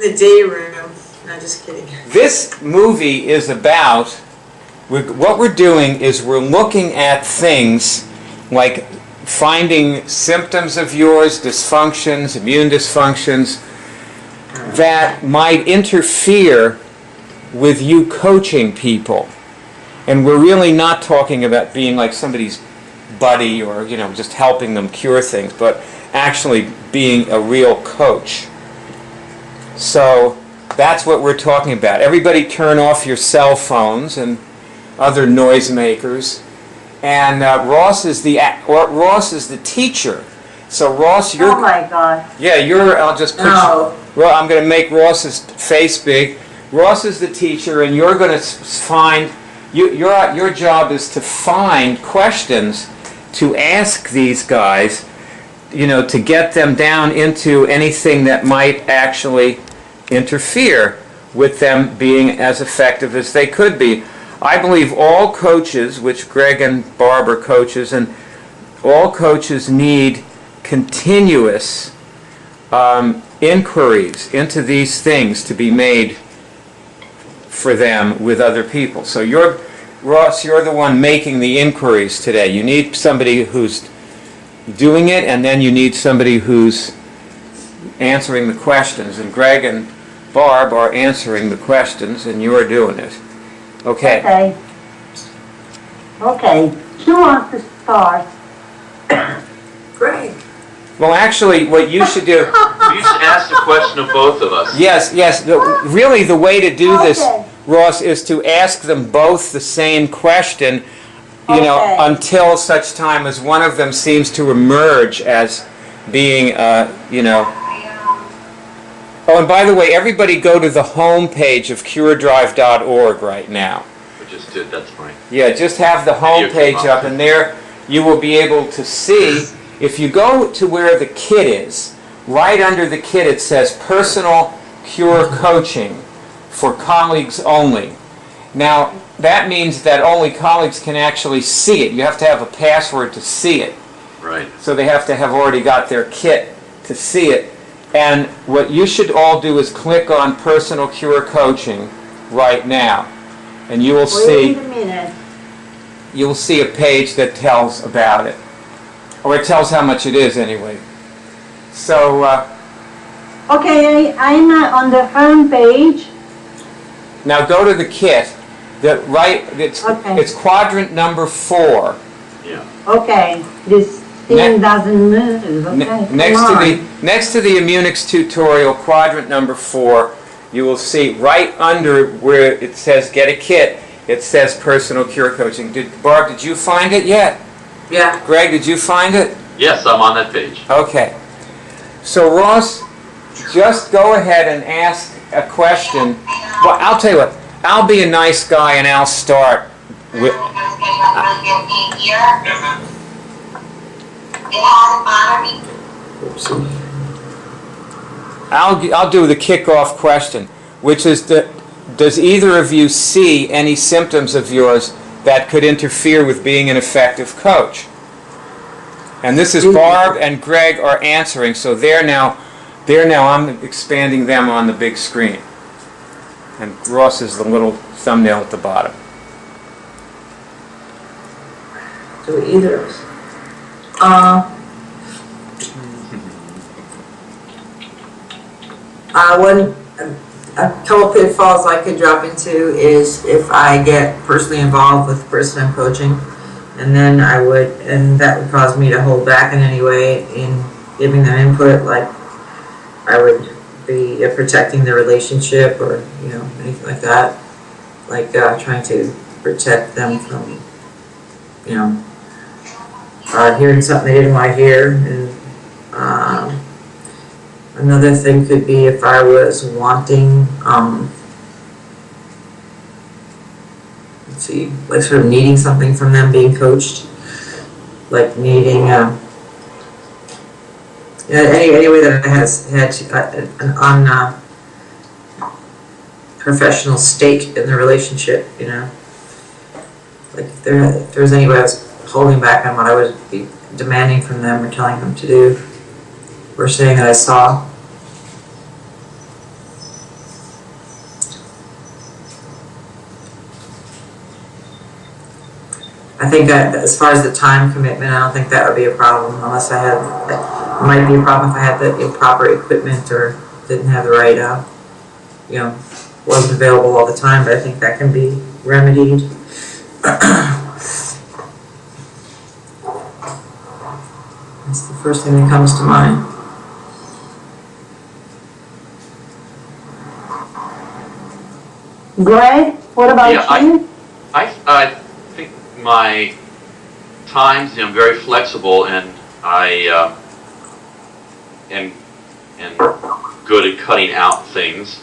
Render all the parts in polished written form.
the day room. No, just kidding. This movie is about, what we're doing is we're looking at things like finding symptoms of yours, dysfunctions, immune dysfunctions, that might interfere with you coaching people. And we're really not talking about being like somebody's buddy or, just helping them cure things, but actually being a real coach. So that's what we're talking about. Everybody turn off your cell phones and other noisemakers. And Ross is the teacher. So Ross, you're... Oh my God. Yeah, I'll just put you... Well, I'm going to make Ross's face big. Ross is the teacher, and you're going to find... Your job is to find questions to ask these guys, to get them down into anything that might actually interfere with them being as effective as they could be. I believe all coaches, which Greg and Barb are coaches, and all coaches need continuous inquiries into these things to be made for them with other people. So Ross, you're the one making the inquiries today. You need somebody who's doing it, and then you need somebody who's answering the questions. And Greg and Barb are answering the questions, and you're doing it. Okay. Okay. Who wants to start? Greg. Well, actually, what you should do... You should ask the question of both of us. Yes. Really, the way to do this, Ross, is to ask them both the same question, until such time as one of them seems to emerge as being, Oh, and by the way, everybody go to the home page of curedrive.org right now. We just did, that's fine. Yeah, just have the home page up, and there you will be able to see, if you go to where the kit is, right under the kit it says Personal Cure Coaching for colleagues only. Now, that means that only colleagues can actually see it. You have to have a password to see it. Right. So they have to have already got their kit to see it. And what you should all do is click on Personal Cure Coaching right now. And you will see... Wait a minute. You will see a page that tells about it. Or it tells how much it is anyway. So... Okay, I'm on the home page. Now go to the kit. It's quadrant number 4. Yeah. Okay, this thing doesn't move. Okay, next to the IMMUNICS tutorial, quadrant number 4, you will see right under where it says Get a Kit, it says Personal Cure Coaching. Barb, did you find it yet? Yeah. Greg, did you find it? Yes, I'm on that page. Okay. So Ross, just go ahead and ask a question. Well, I'll tell you what. I'll be a nice guy and I'll start with... I'll do the kickoff question, which is does either of you see any symptoms of yours that could interfere with being an effective coach? And this is Barb and Greg are answering, so they're now I'm expanding them on the big screen. And Ross is the little thumbnail at the bottom. Do either of us. A couple pitfalls I could drop into is if I get personally involved with the person I'm coaching, and then that would cause me to hold back in any way in giving them input, like I would be protecting the relationship or anything like that, like trying to protect them from hearing something they didn't want to hear. And another thing could be if I was wanting like sort of needing something from them being coached, like needing any way that I had an unprofessional stake in the relationship, like if there was any way I was holding back on what I would be demanding from them or telling them to do or saying that I saw. I think as far as the time commitment, I don't think that would be a problem unless I had, it might be a problem if I had the improper equipment or didn't have the right, wasn't available all the time, but I think that can be remedied. That's the first thing that comes to mind. Greg, what about you? I think my times, I'm very flexible, and I am good at cutting out things.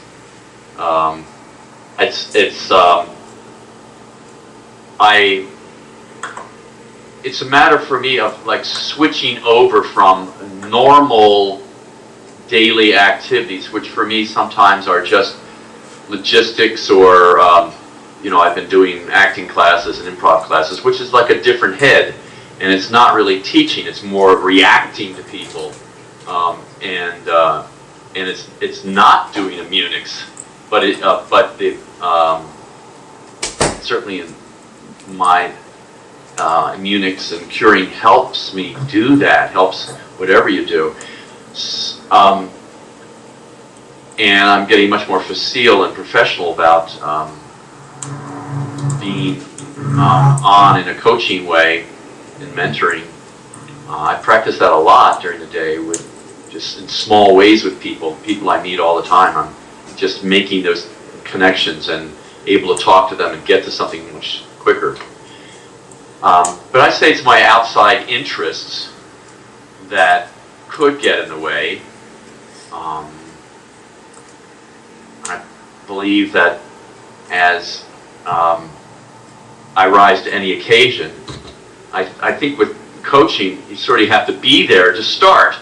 It's a matter for me of like switching over from normal daily activities, which for me sometimes are just logistics, or I've been doing acting classes and improv classes, which is like a different head, and it's not really teaching, it's more reacting to people, and it's not doing IMMUNICS, but certainly in my IMMUNICS and curing helps me do that, helps whatever you do. And I'm getting much more facile and professional about being on in a coaching way and mentoring. I practice that a lot during the day, with just in small ways with people I meet all the time. I'm just making those connections and able to talk to them and get to something much quicker. But I say it's my outside interests that could get in the way. I believe that as I rise to any occasion, I think with coaching, you sort of have to be there to start.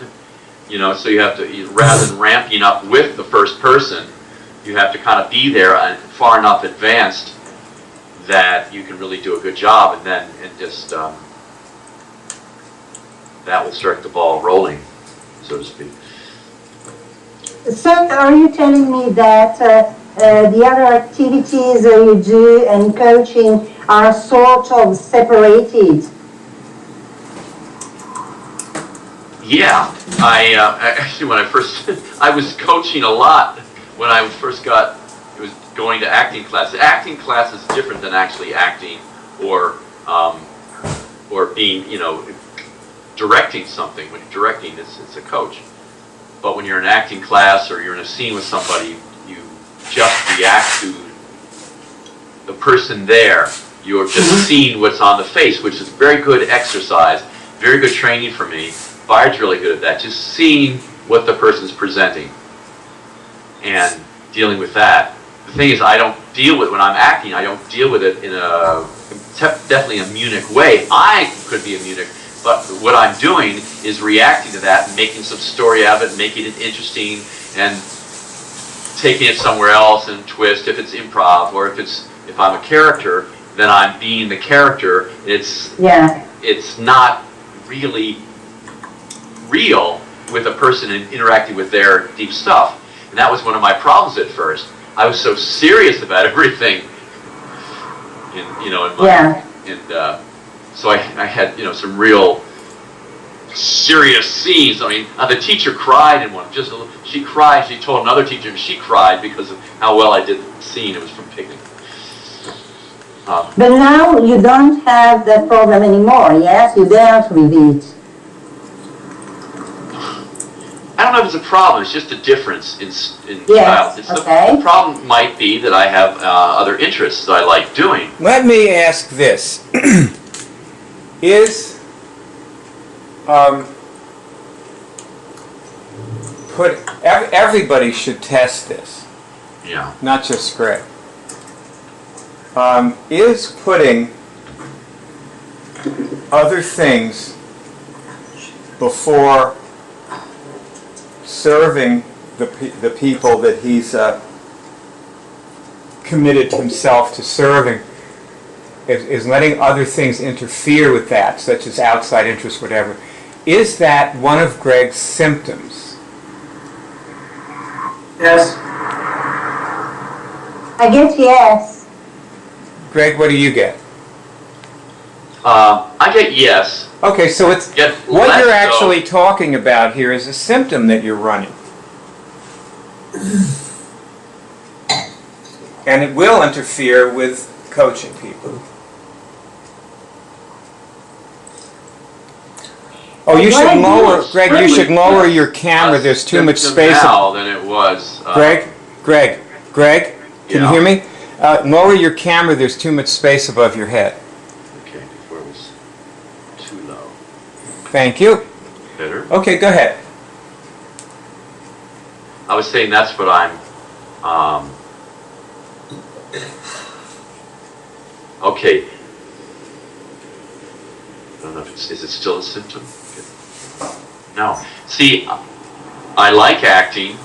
So you have to, rather than ramping up with the first person, you have to kind of be there and far enough advanced that you can really do a good job, and just that will start the ball rolling, so to speak. So are you telling me that the other activities you do and coaching are sort of separated? Yeah, actually when I was coaching a lot when I first was going to acting class. Acting class is different than actually acting or being, directing something. When you're directing, it's a coach. But when you're in an acting class or you're in a scene with somebody, you just react to the person there. You're just seeing what's on the face, which is very good exercise, very good training for me. Bard's really good at that, just seeing what the person's presenting and dealing with that. The thing is, I don't deal with, when I'm acting, I don't deal with it in a definitely IMMUNIC way. I could be IMMUNIC, but what I'm doing is reacting to that and making some story out of it, making it interesting, and taking it somewhere else and twist if it's improv, or if I'm a character, then I'm being the character. It's not really real with a person and interacting with their deep stuff. And that was one of my problems at first. I was so serious about everything, so I had some real serious scenes. I mean, the teacher cried in one. She cried. She told another teacher, and she cried because of how well I did the scene. It was from Picnic. But now you don't have that problem anymore. Yes, you dealt with it. I don't know if it's a problem. It's just a difference in yes, style. okay. The problem might be that I have other interests that I like doing. Let me ask this. Is everybody should test this. Yeah. Not just Greg. Is putting other things before serving the people that he's committed himself to serving, is letting other things interfere with that, such as outside interests, whatever. Is that one of Greg's symptoms? Yes. I guess yes. Greg, what do you get? I get yes. Okay, so it's Get what less you're so. actually talking about here is a symptom that you're running. And it will interfere with coaching people. Oh, you should lower, Greg, you should lower your camera. There's too much space. Now than it was. Greg, can you hear me? Lower your camera. There's too much space above your head. Okay, before it was too low. Thank you. Better? Okay, go ahead. I was saying that's what I'm, okay. I don't know if is it still a symptom? No. See, I like acting,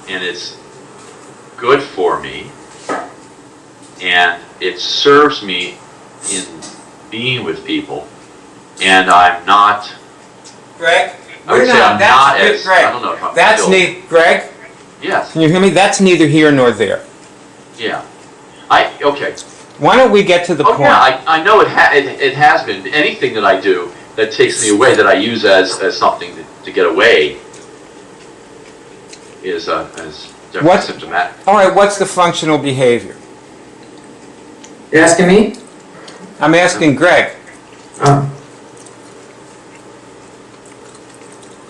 and it's good for me, and it serves me in being with people, and I'm not. Greg, I would say I'm not as. I don't know if I'm. That's still, Greg. Yes. Can you hear me? That's neither here nor there. Yeah. Okay. Why don't we get to the point? Yeah, I know it has been. Anything that I do that takes me away, that I use as something to get away, is definitely symptomatic. All right, what's the functional behavior? You're asking me? I'm asking Greg.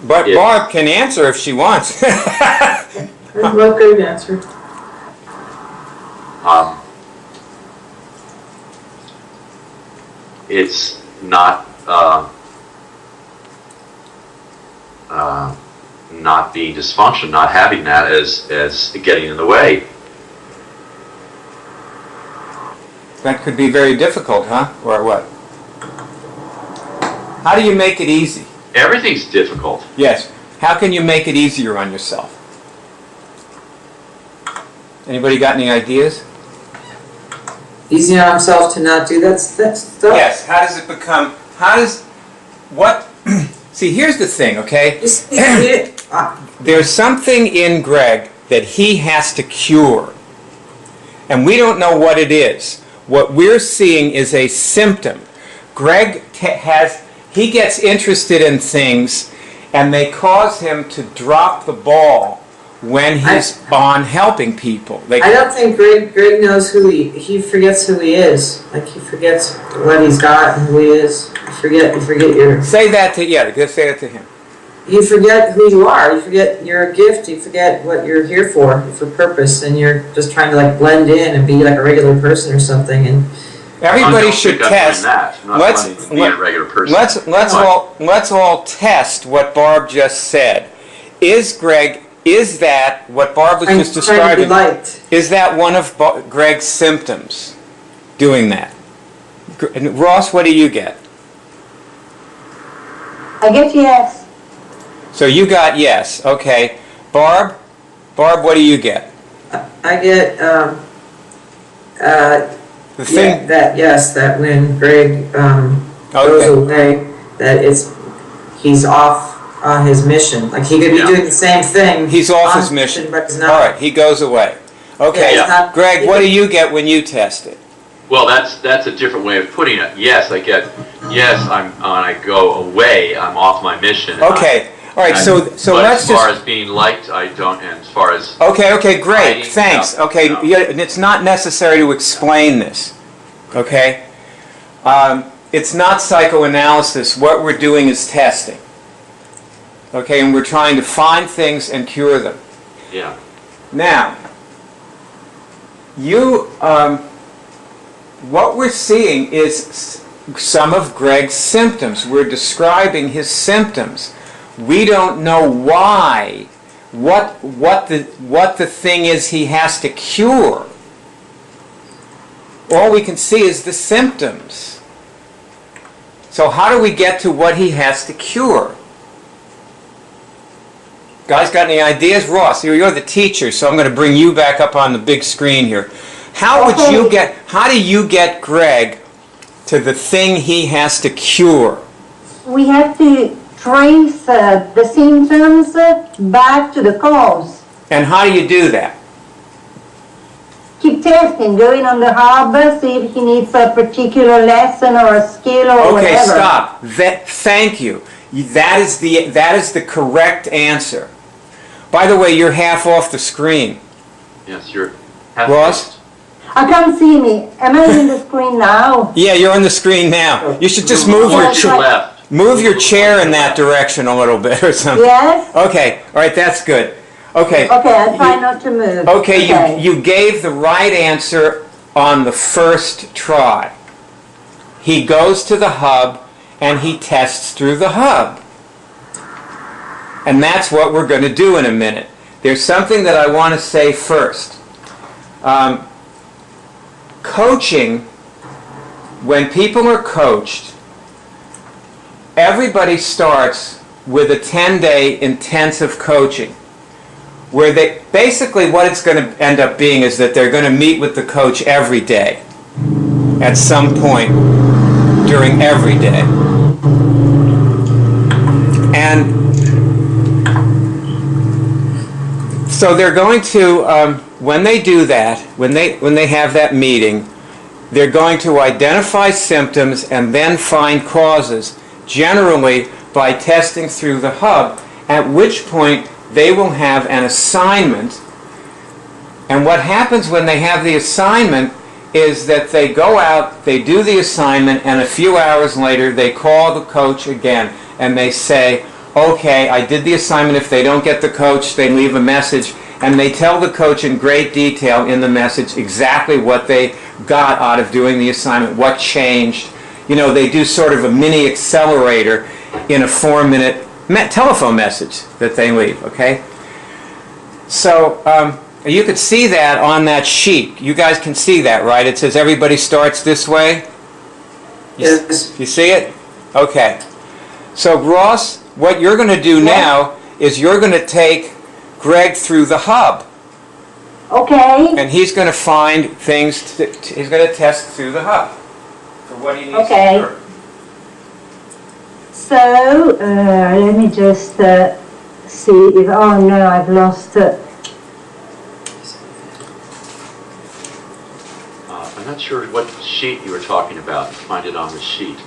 But Yeah. Barb can answer if she wants. I'd love Greg to answer. It's not not being dysfunction, not having that as getting in the way. That could be very difficult, huh? Or what? How do you make it easy? Everything's difficult. Yes. How can you make it easier on yourself? Anybody got any ideas? Easy on himself to not do that stuff? Yes. How does it become? See, here's the thing, okay? There's something in Greg that he has to cure. And we don't know what it is. What we're seeing is a symptom. Greg he gets interested in things, and they cause him to drop the ball when he's on helping people. I don't think Greg knows who he forgets who he is. Like, he forgets what he's got and who he is. You forget your... Say that to him. You forget who you are. You forget you're a gift. You forget what you're here for purpose, and you're just trying to like blend in and be like a regular person or something. And everybody should test. Let's all test what Barb just said. Is that what Barb was just describing? Is that one of Greg's symptoms? Doing that. And Ross, what do you get? I get yes. So you got yes. Okay. Barb, what do you get? I get The thing that when Greg goes away, that he's off on his mission. Like, he could be doing the same thing. He's off his mission. But he's not. All right, he goes away. Okay, Greg, what do you get when you test it? Well, that's a different way of putting it. Yes, I get. Yes, when I go away, I'm off my mission. Okay. All right. So but let's as far as being liked, I don't. And as far as Okay. Great. Thanks. No, okay. no. And it's not necessary to explain this. Okay. It's not psychoanalysis. What we're doing is testing. Okay, and we're trying to find things and cure them. Yeah. Now, what we're seeing is some of Greg's symptoms. We're describing his symptoms. We don't know why, what the thing is he has to cure. All we can see is the symptoms. So how do we get to what he has to cure? Guys, got any ideas? Ross, you're the teacher, so I'm going to bring you back up on the big screen here. How do you get Greg to the thing he has to cure? We have to trace the symptoms back to the cause. And how do you do that? Keep testing, going on the hub, see if he needs a particular lesson or a skill or whatever. Okay, stop. Thank you. That is the correct answer. By the way, you're half off the screen. Yes, you're half. Ross? I can't see me. Am I in the screen now? Yeah, you're on the screen now. You should just move your chair in that direction a little bit or something. Yes? Okay, all right, that's good. Okay. Okay, I'll try not to move. Okay, you gave the right answer on the first try. He goes to the hub and he tests through the hub. And that's what we're going to do in a minute. There's something that I want to say first. Coaching, when people are coached, everybody starts with a 10-day intensive coaching, where they basically what it's going to end up being is that they're going to meet with the coach every day at some point during every day. And so they're going to, when they do that, when they have that meeting, they're going to identify symptoms and then find causes, generally by testing through the hub, at which point they will have an assignment. And what happens when they have the assignment is that they go out, they do the assignment, and a few hours later they call the coach again and they say, okay, I did the assignment. If they don't get the coach, they leave a message, and they tell the coach in great detail in the message exactly what they got out of doing the assignment, what changed. You know, they do sort of a mini accelerator in a 4-minute telephone message that they leave, okay? So you could see that on that sheet. You guys can see that, right? It says everybody starts this way. Yes. You see it? Okay. So Ross, what you're going to do now is you're going to take Greg through the hub. Okay. And he's going to find things, he's going to test through the hub for what he needs to do. So, let me just see if, oh no, I've lost I'm not sure what sheet you were talking about. Find it on the sheet.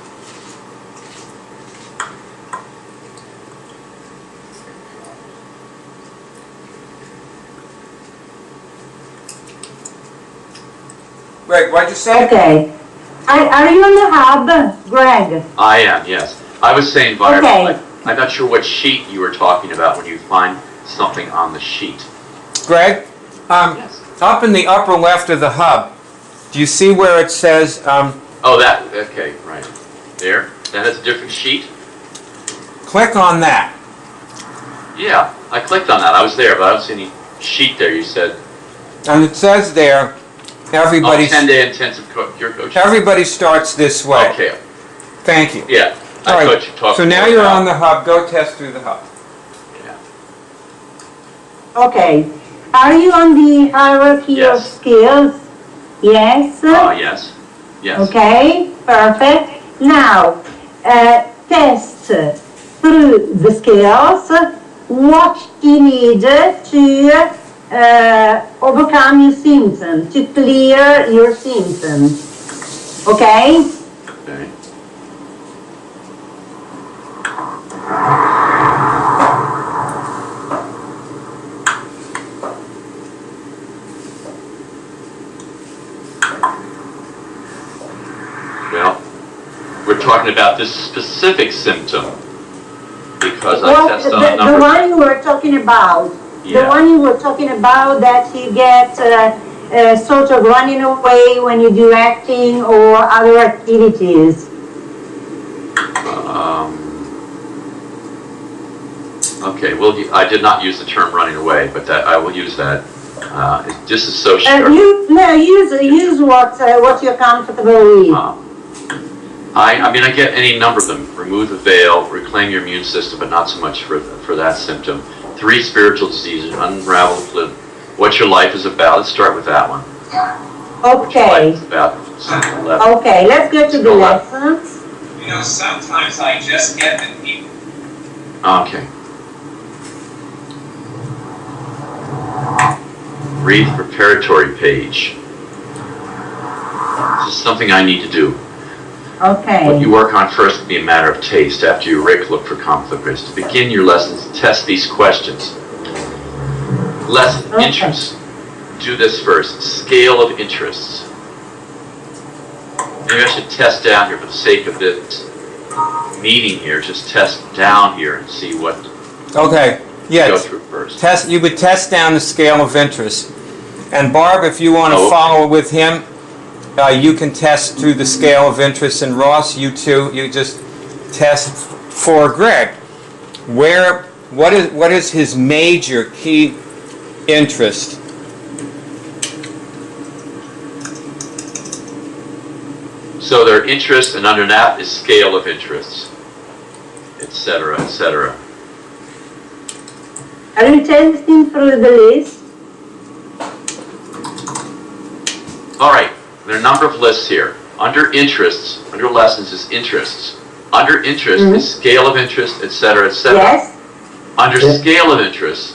Greg, what'd you say? Okay. Are you on the hub, Greg? I am, yes. I was saying virus. I'm not sure what sheet you were talking about when you find something on the sheet. Greg, Yes. up in the upper left of the hub, do you see where it says... Oh, that. Okay, right. There. That has a different sheet? click on that. Yeah, I clicked on that. I was there, but I don't see any sheet there. You said... And it says there, everybody... 10-day intensive your coach. Everybody starts this way. Okay. Thank you. Yeah. All I right. thought you talked So now more you're about- on the hub. Go test through the hub. Yeah. Okay. Are you on the hierarchy Yes. of skills? Yes. Yes. Yes. Okay, perfect. Now, test through the skills what you need to overcome your symptoms, to clear your symptoms. Okay? Okay. Well, we're talking about this specific symptom because I test on a the number. one you were talking about. Yeah. The one you were talking about that you get sort of running away when you do acting or other activities. Okay, well, I did not use the term running away, but that I will use that. Disassociate. Use what you're comfortable with. I mean, I get any number of them. Remove the veil, reclaim your immune system, but not so much for that symptom. 3 spiritual diseases, unravel what your life is about. Let's start with that one. What your life Okay. is about. Okay, let's go to the lessons. You know, sometimes I just get the people. Okay. Read the preparatory page. This is something I need to do. Okay. What you work on first will be a matter of taste. After you look for conflict risks. To begin your lessons, test these questions. Lesson, interests. Do this first. Scale of interests. Maybe I should test down here for the sake of this meeting here. Just test down here and see what Okay. Yes. go through first. You would test down the scale of interest. And Barb, if you want to follow with him, you can test through the scale of interest. And Ross, you too, you just test for Greg. What is his major key interest? So their interest, and under that is scale of interests, etc., etc. Are you testing through the list? All right, there are a number of lists here. Under interests, under lessons is interests. Under interest is scale of interest, etc., etc. Yes. Under scale of interest,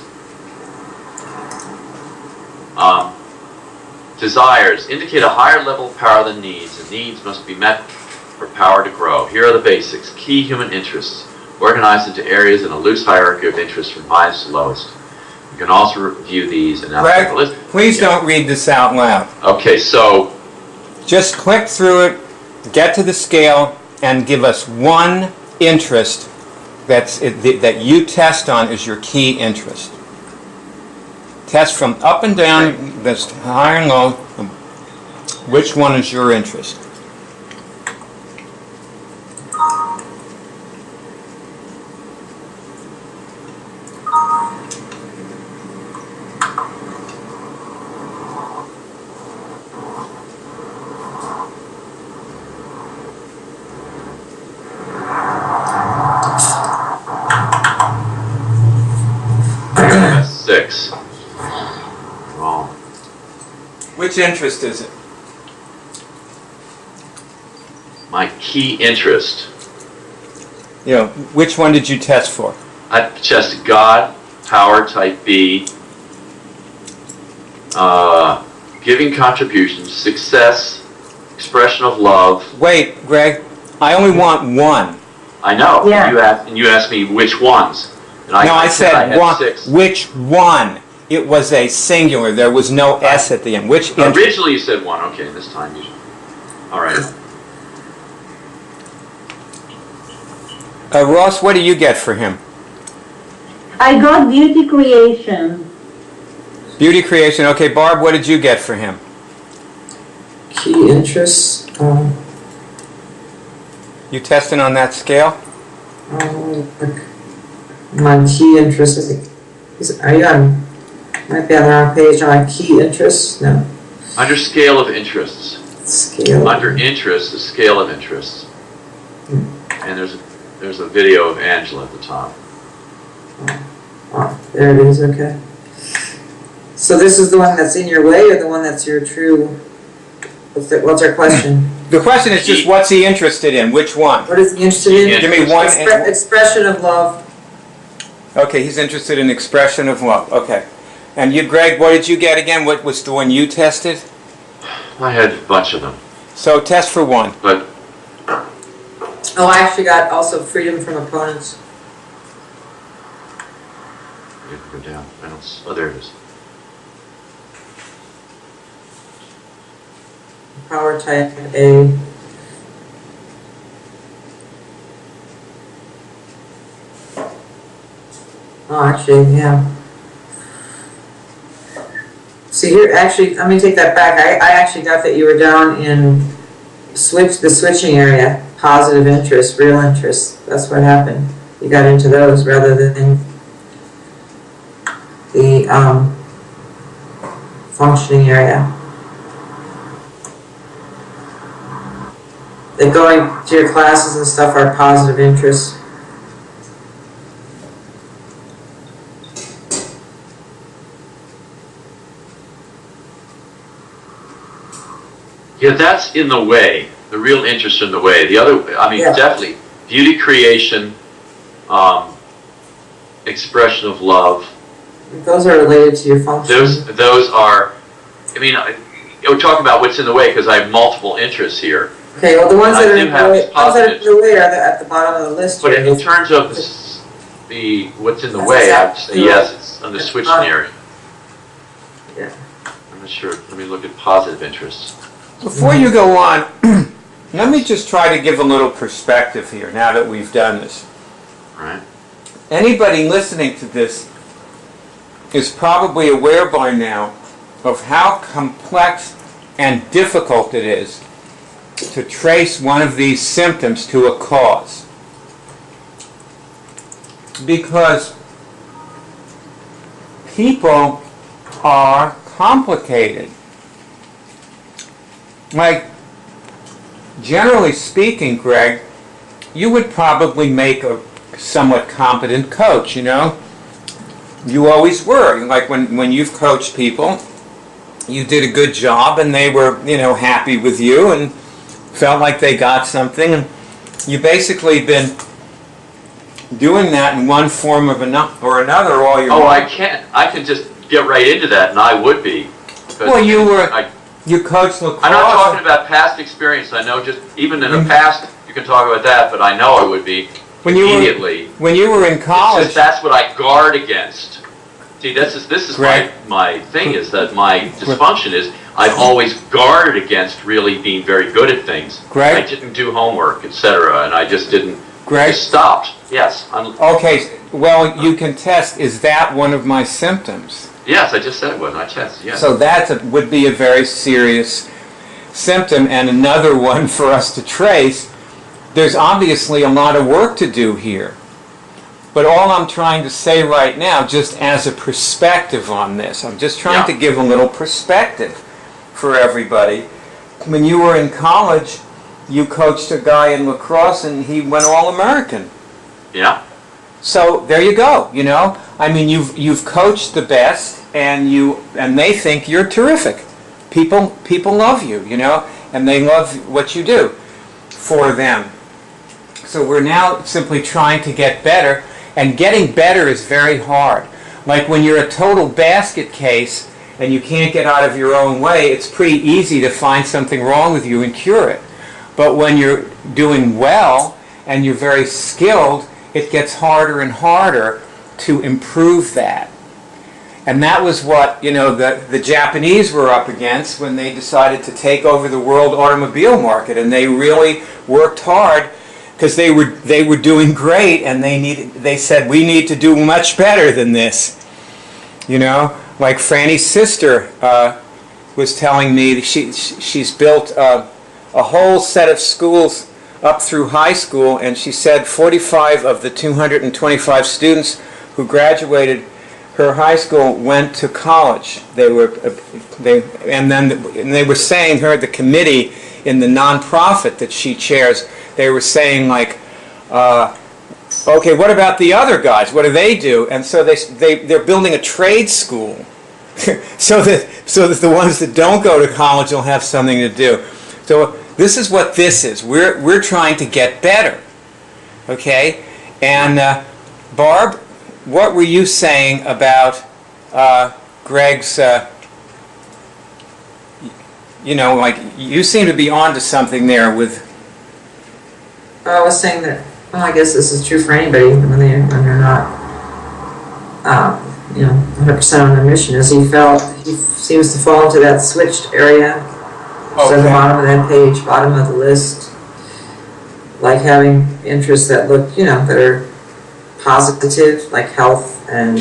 desires indicate a higher level of power than needs, and needs must be met for power to grow. Here are the basics. Key human interests, organized into areas in a loose hierarchy of interest from highest to lowest. You can also review these and Greg, please don't read this out loud. Okay, so just click through it, get to the scale, and give us one interest that you test on as your key interest. Test from up and down, that's high and low. Which one is your interest? Six. Wrong. Which interest is it? My key interest. You know, which one did you test for? I tested God, power, type B, giving contributions, success, expression of love. Wait, Greg, I only want one. I know. Yeah. You asked me which ones. And I said I had one. 6. Which one? It was a singular. There was no S at the end. Which interest? Originally you said 1. Okay, this time you. All right. Ross, what do you get for him? I got beauty creation. Beauty creation. Okay, Barb, what did you get for him? Key interests. You testing on that scale? My key interest are you on? Might be on the wrong page. On my key interests. No. Under scale of interests. Scale. Under interest, the scale of interests. And there's a video of Angela at the top. Oh, there it is. Okay. So this is the one that's in your way, or the one that's your true? What's our question? The question is just what's he interested in? Which one? What is he interested in? Give me one. Expression of love. Okay, he's interested in expression of love. Okay. And you, Greg, what did you get again? What was the one you tested? I had a bunch of them. So test for one. But Oh, I actually got also freedom from opponents. I didn't go down. I don't. Oh, there it is. Power type A. Oh, actually, yeah. See here, actually, let me take that back. I actually got that you were down in the switching area. Positive interest, real interest. That's what happened. You got into those rather than the functioning area. The going to your classes and stuff are positive interests. Yeah, that's in the way. The real interest in the way. The other, I mean, definitely beauty creation, expression of love. Those are related to your function. Those are. I mean, we're talking about what's in the way because I have multiple interests here. Okay, well, the ones And that I are do in the have way, ones that are in positives. the way are at the bottom of the list. But here. in terms of the what's in the That's way, I'd exactly say yes, right. it's on the switch area. Yeah. I'm not sure. Let me look at positive interests. Before you go on, let me just try to give a little perspective here now that we've done this. All right. Anybody listening to this is probably aware by now of how complex and difficult it is to trace one of these symptoms to a cause. Because people are complicated. Like, generally speaking, Greg, you would probably make a somewhat competent coach, you know? You always were. Like when you've coached people, you did a good job and they were, you know, happy with you and felt like they got something. And you basically been doing that in one form or another all your life. I can just get right into that, and I would be. Well, you coached lacrosse. I'm not talking about past experience. I know just even in the past you can talk about that, but I know I would be immediately. When you were in college, it's just, that's what I guard against. See, this is my thing is that my dysfunction is I've always guarded against really being very good at things. Greg? I didn't do homework, etc., and I just didn't. Greg? Just stopped. Yes. Okay. Well, you can test. Is that one of my symptoms? Yes, I just said it was. I tested. Yes. So that would be a very serious symptom, and another one for us to trace. There's obviously a lot of work to do here. But all I'm trying to say right now, just as a perspective on this, I'm just trying to give a little perspective for everybody. When you were in college, you coached a guy in lacrosse and he went All-American. Yeah. So there you go, you know. I mean, you've coached the best and they think you're terrific. People love you, you know, and they love what you do for them. So we're now simply trying to get better. And getting better is very hard. Like when you're a total basket case and you can't get out of your own way, it's pretty easy to find something wrong with you and cure it. But when you're doing well and you're very skilled, it gets harder and harder to improve that. And that was what, you know, the Japanese were up against when they decided to take over the world automobile market, and they really worked hard because they were doing great, and they said we need to do much better than this. You know, like Franny's sister was telling me she's built a whole set of schools up through high school, and she said 45 of the 225 students who graduated her high school went to college. They were saying the committee in the nonprofit that she chairs. They were saying like, okay, what about the other guys? What do they do? And so they're building a trade school, so that the ones that don't go to college will have something to do. So this is what this is. We're trying to get better, okay? And Barb, what were you saying about Greg's? You know, like you seem to be onto something there with. I was saying that, well, I guess this is true for anybody when they're not, you know, 100% on their mission. As he seems to fall into that switched area. Okay. So the bottom of that page, bottom of the list, like having interests that look, you know, that are positive, like health and,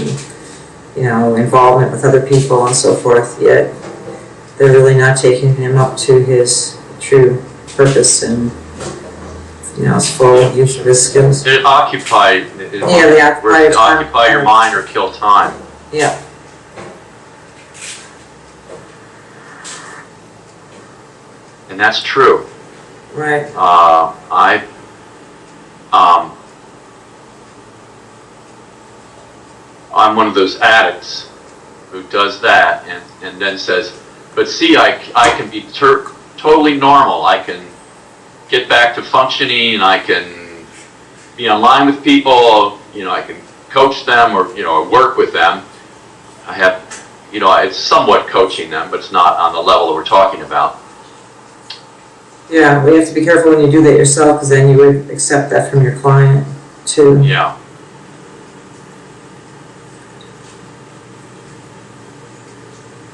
you know, involvement with other people and so forth. Yet they're really not taking him up to his true purpose and, you know, his full use of his skills. They occupy your mind or kill time. Yeah. And that's true. Right. I'm one of those addicts who does that and then says, but see, I can be totally normal. I can get back to functioning. I can be online with people. You know, I can coach them or, you know, or work with them. I have you know, it's somewhat coaching them, but it's not on the level that we're talking about. Yeah, we have to be careful when you do that yourself, because then you would accept that from your client too. Yeah.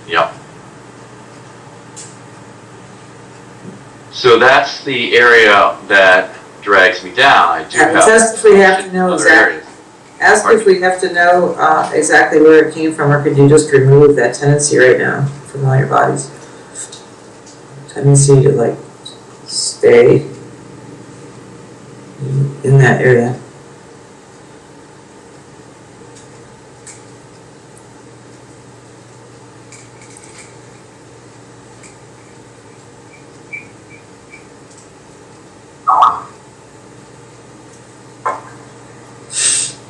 Yep. So that's the area that drags me down. I do have Test if we have to know other exactly. areas. Ask if we have to know exactly where it came from, or could you just remove that tendency right now from all your bodies? Tendency to like stay in that area.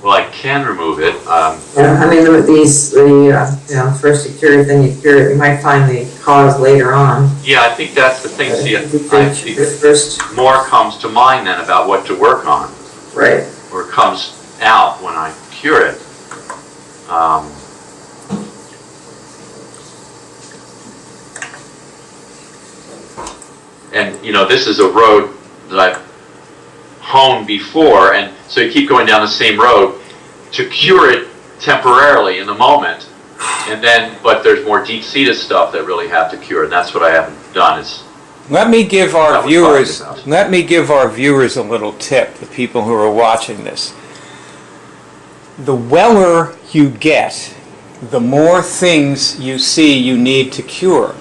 Well, I can remove it. Yeah, I mean, first you cure it, then you cure it. You might find the cause later on. Yeah, I think that's the thing. See, I think First, more comes to mind then about what to work on, right. or comes out when I cure it. And you know, this is a road that I've honed before, and so you keep going down the same road to cure it temporarily in the moment, and then, but there's more deep-seated stuff that really have to cure, and that's what I haven't done. Is Let me give That our was viewers talked about. let me give our viewers a little tip, the people who are watching this. The weller you get, the more things you see you need to cure.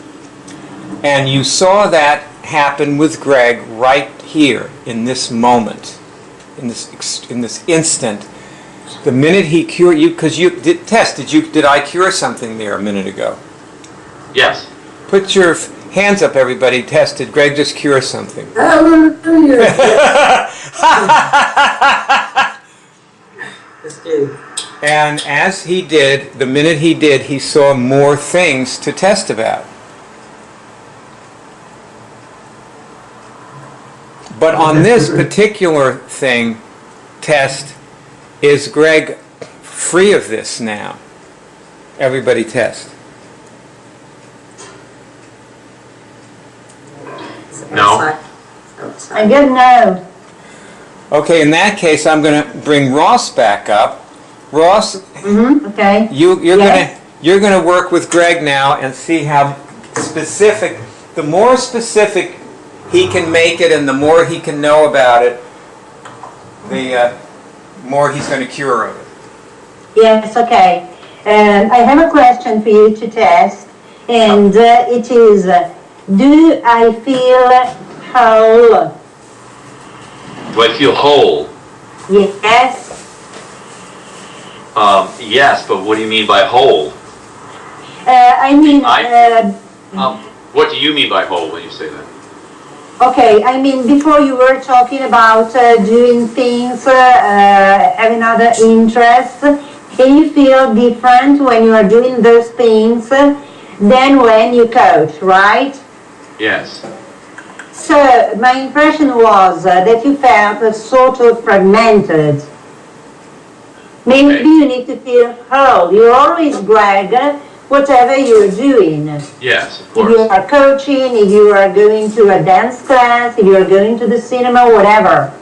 And you saw that happen with Greg right here in this moment, in this instant. The minute he cured you, because you did test, did I cure something there a minute ago? yes. Put your hands up, everybody. Test. Did Greg just cure something? Hallelujah. Just kidding. And as he did, the minute he did, he saw more things to test about. But on this particular thing, test, is Greg free of this now? Everybody test. No. I don't know. Okay, in that case, I'm going to bring Ross back up. Ross, Okay. you're Yes. going to work with Greg now and see how specific. The more specific he can make it, and the more he can know about it, the more he's going to cure of it. Yes, okay. I have a question for you to test, and it is, do I feel whole? Do I feel whole? Yes. Yes, but what do you mean by whole? I mean, What do you mean by whole when you say that? okay, I mean, before you were talking about doing things, having other interests. Can you feel different when you are doing those things than when you coach, right? Yes. So my impression was that you felt sort of fragmented. Maybe Okay. you need to feel whole. You always brag whatever you're doing. Yes, of If you course. are coaching, if you are going to a dance class, if you are going to the cinema, whatever.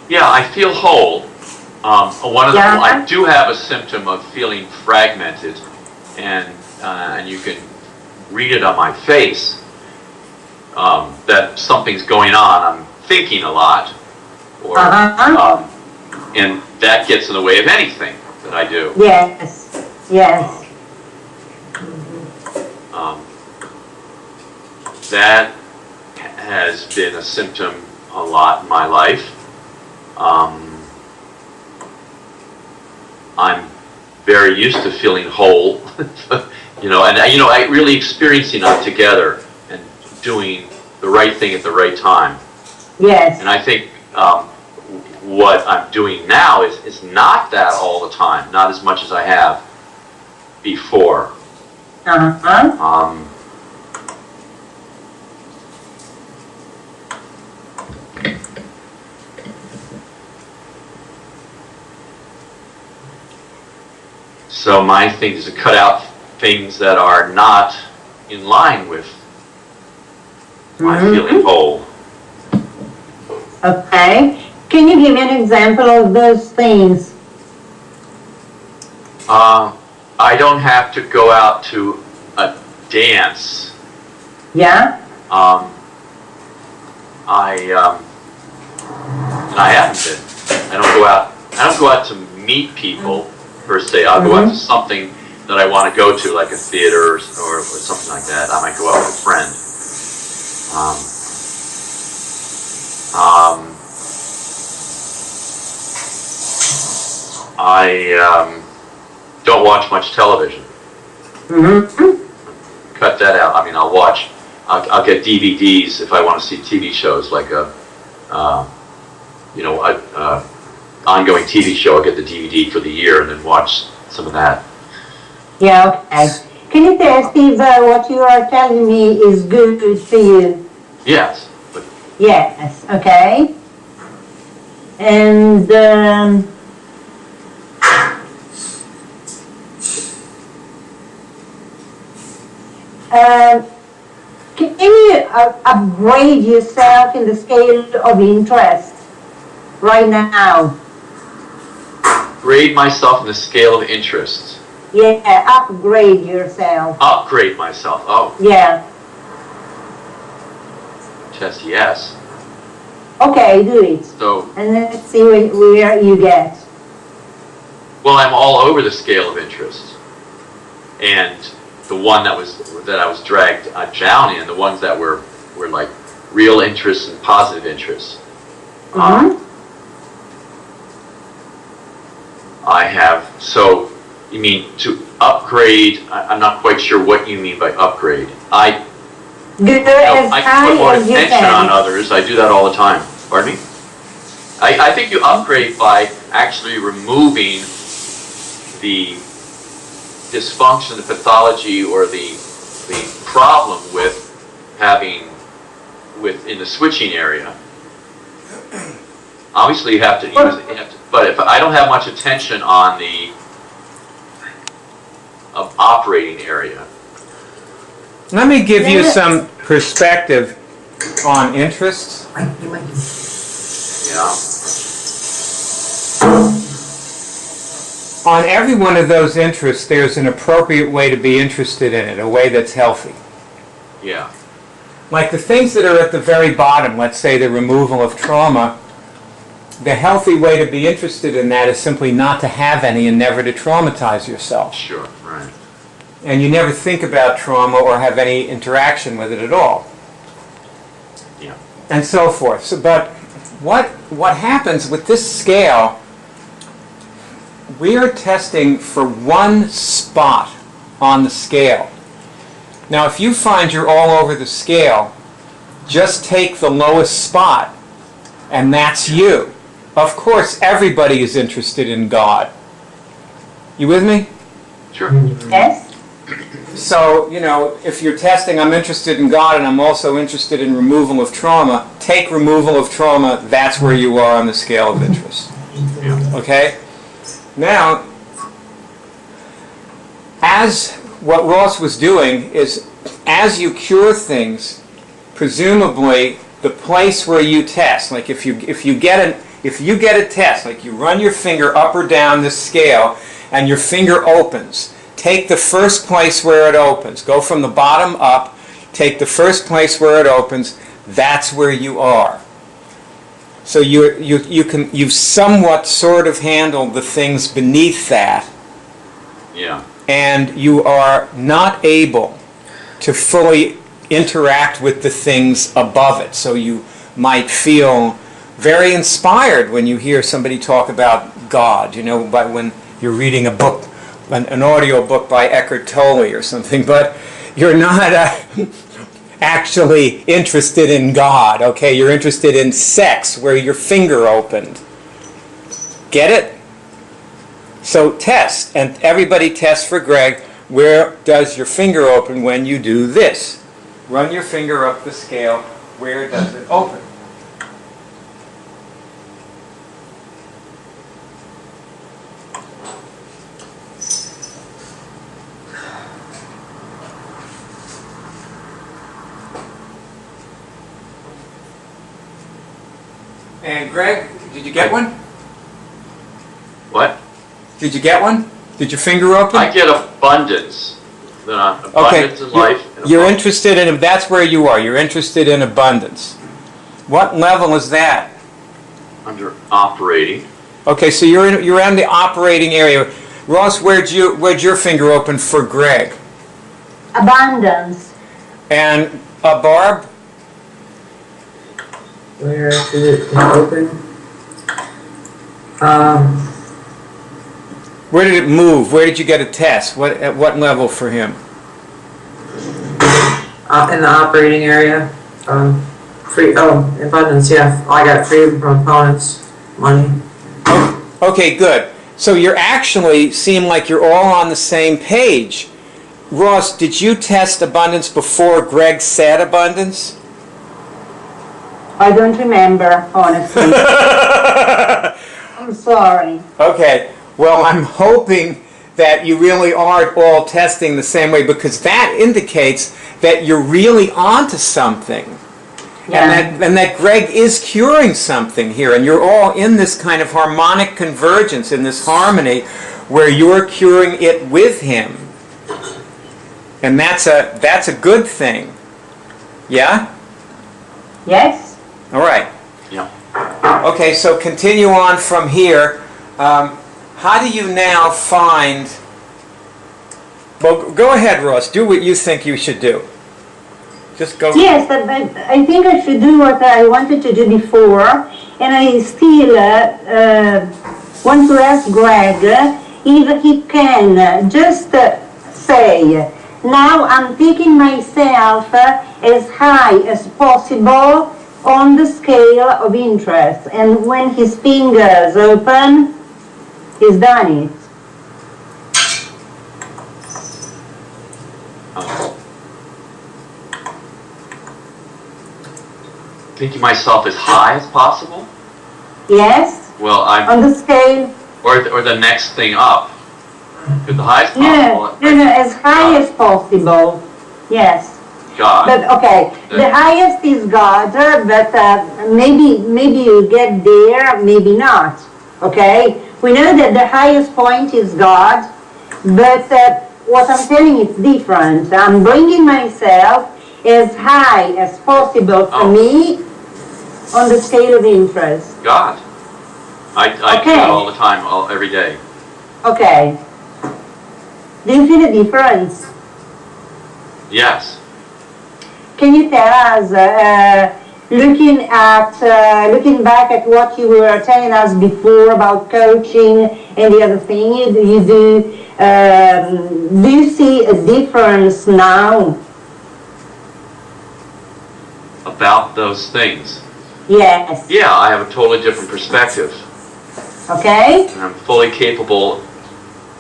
Yeah, I feel whole. One of the, Yeah. I do have a symptom of feeling fragmented, and you can read it on my face that something's going on. I'm thinking a lot, or and that gets in the way of anything that I do. Yes, yes. That has been a symptom a lot in my life. I'm very used to feeling whole, I really experiencing them together and doing the right thing at the right time. Yes. And I think what I'm doing now is not that all the time, not as much as I have before. So my thing is to cut out things that are not in line with my feeling whole. Okay. Can you give me an example of those things? I don't have to go out to a dance. Yeah? And I haven't been. I don't go out to meet people per se. I'll go out to something that I want to go to, like a theater or something like that. I might go out with a friend. I don't watch much television. Cut that out. I mean, I'll get DVDs if I want to see TV shows, like a ongoing TV show. I'll get the DVD for the year and then watch some of that. Yeah, okay. Can you tell Steve what you are telling me is good for you? Yes. Yes, okay. And can you upgrade yourself in the scale of interest right now? Grade myself in the scale of interest. Yeah, upgrade yourself. Upgrade myself. Oh. Yeah. Test yes. Okay, do it. So. And let's see where you get. Well, I'm all over the scale of interest, and the one that I was dragged down in, the ones that were like real interests and positive interests. I have. So you mean to upgrade? I'm not quite sure what you mean by upgrade. I can put more attention on others. I do that all the time. Pardon me? I think you upgrade by actually removing the dysfunction, the pathology, or the problem with in the switching area. Obviously, you have to use it. But if I don't have much attention on the operating area. Let me give you some perspective on interests. Yeah. On every one of those interests, there's an appropriate way to be interested in it, a way that's healthy. Yeah. Like the things that are at the very bottom, let's say the removal of trauma, the healthy way to be interested in that is simply not to have any and never to traumatize yourself. Sure, right. And you never think about trauma or have any interaction with it at all. Yeah. And so forth. So, but what happens with this scale, we are testing for one spot on the scale. Now, if you find you're all over the scale, just take the lowest spot, and that's you. Of course, everybody is interested in God. You with me? Sure. Yes. So, if you're testing, I'm interested in God and I'm also interested in removal of trauma, take removal of trauma, that's where you are on the scale of interest. Okay? Now, as what Ross was doing is, as you cure things, presumably the place where you test, like if you get a test, like you run your finger up or down the scale and your finger opens, take the first place where it opens. Go from the bottom up, take the first place where it opens, that's where you are. So you've somewhat sort of handled the things beneath that. Yeah. And you are not able to fully interact with the things above it. So you might feel very inspired when you hear somebody talk about God, but when you're reading a book, an audio book by Eckhart Tolle or something, but you're not actually interested in God, okay? You're interested in sex, where your finger opened. Get it? So test, and everybody test for Greg, where does your finger open when you do this? Run your finger up the scale, where does it open? And Greg, did you get one? What? Did you get one? Did your finger open? I get abundance. Abundance in life. You're interested in, that's where you are. You're interested in abundance. What level is that? Under operating. Okay, so you're in the operating area. Ross, where'd your finger open for Greg? Abundance. And Barb? Where did it open? Where did it move? Where did you get a test? At what level for him? In the operating area. Abundance, yeah. I got freedom from opponents, money. Okay, good. So you actually seem like you're all on the same page. Ross, did you test abundance before Greg said abundance? I don't remember, honestly. I'm sorry. Okay. Well, I'm hoping that you really aren't all testing the same way, because that indicates that you're really onto something. Yeah. And that Greg is curing something here, and you're all in this kind of harmonic convergence, in this harmony, where you're curing it with him. And that's a good thing. Yeah? Yes? All right. Yeah. Okay, so continue on from here. How do you now find... Well, go ahead, Ross. Do what you think you should do. Just go. Yes, but I think I should do what I wanted to do before, and I still want to ask Greg if he can just say, now I'm taking myself as high as possible on the scale of interest, and when his fingers open, he's done it. Thinking myself as high as possible? Yes? Well, On the scale? or the next thing up. Because the highest possible. No, as high as possible. Yes. God. But okay, the highest is God, but maybe you get there, maybe not. Okay? We know that the highest point is God, but what I'm telling is different. I'm bringing myself as high as possible for me on the scale of interest. God. I do it all the time, every day. Okay. Do you feel a difference? Yes. Can you tell us, looking back at what you were telling us before about coaching and the other thing you do you see a difference now? About those things. Yes. Yeah, I have a totally different perspective. Okay. And I'm fully capable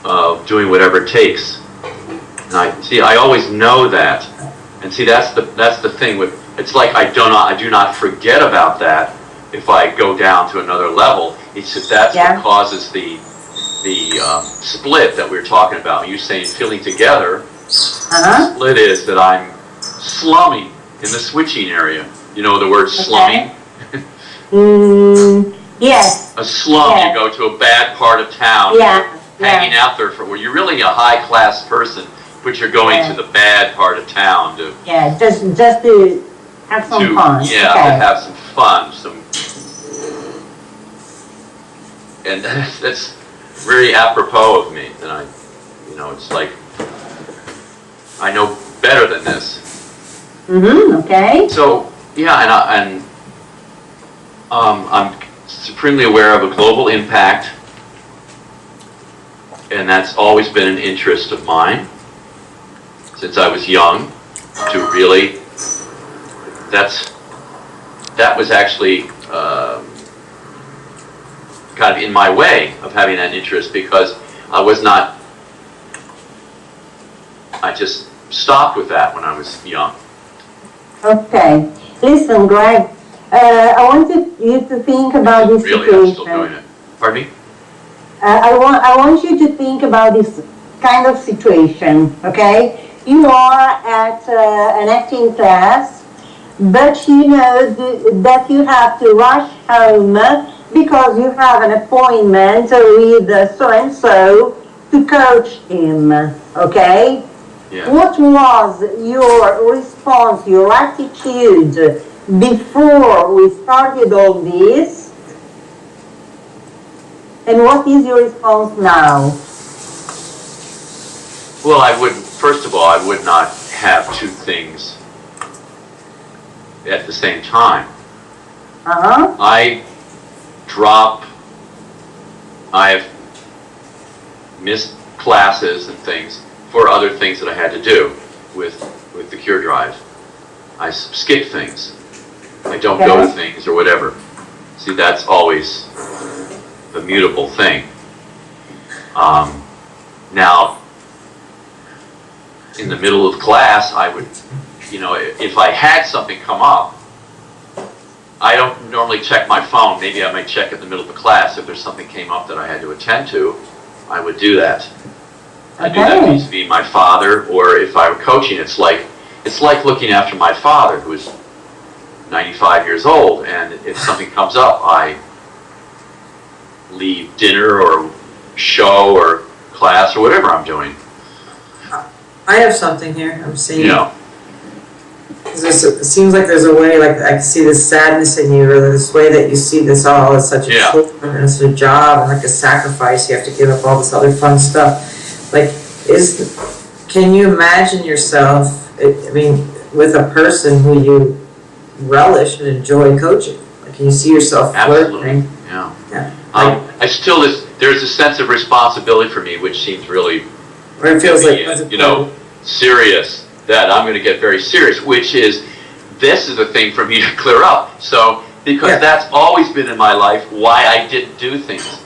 of doing whatever it takes. And I always know that. And see, that's the thing with, it's like I do not forget about that if I go down to another level. It's just that's what causes the split that we were talking about. You saying feeling together. The split is that I'm slumming in the switching area. You know the word slumming? Yes. A slum, you go to a bad part of town. Hanging out there where you're really a high class person, but you're going to the bad part of town to just to have some fun. Yeah, to have some fun. And that's very apropos of me. And it's like I know better than this. Okay. So yeah, I'm supremely aware of a global impact, and that's always been an interest of mine since I was young. To really, that was actually kind of in my way of having that interest, because I just stopped with that when I was young. Okay. Listen, Greg, I want you to think about this situation. I'm still doing it. Pardon me? I want you to think about this kind of situation, okay? You are at an acting class. but you know that you have to rush home because you have an appointment with so-and-so to coach him, okay? Yeah. What was your response, your attitude before we started all this? And what is your response now? Well, first of all, I would not have two things at the same time. I have missed classes and things for other things that I had to do with the cure drive. I skip things. I don't go to things or whatever. See, that's always the mutable thing. Now, in the middle of class, I would, if I had something come up, I don't normally check my phone. Maybe I might check in the middle of the class. If there's something came up that I had to attend to, I would do that. I do that vis-a-vis my father, or if I were coaching, it's like looking after my father, who is 95 years old, and if something comes up, I leave dinner or show or class or whatever I'm doing. I have something here. I'm seeing. It it seems like there's a way, like I can see this sadness in you, or this way that you see this all as such a chore, and it's a job and like a sacrifice. You have to give up all this other fun stuff. Like, can you imagine yourself? I mean, with a person who you relish and enjoy coaching. Like, can you see yourself flirting? Yeah. I still there's a sense of responsibility for me, which seems really. Or it feels like, serious, that I'm going to get very serious, which is, this is a thing for me to clear up. So, because that's always been in my life why I didn't do things.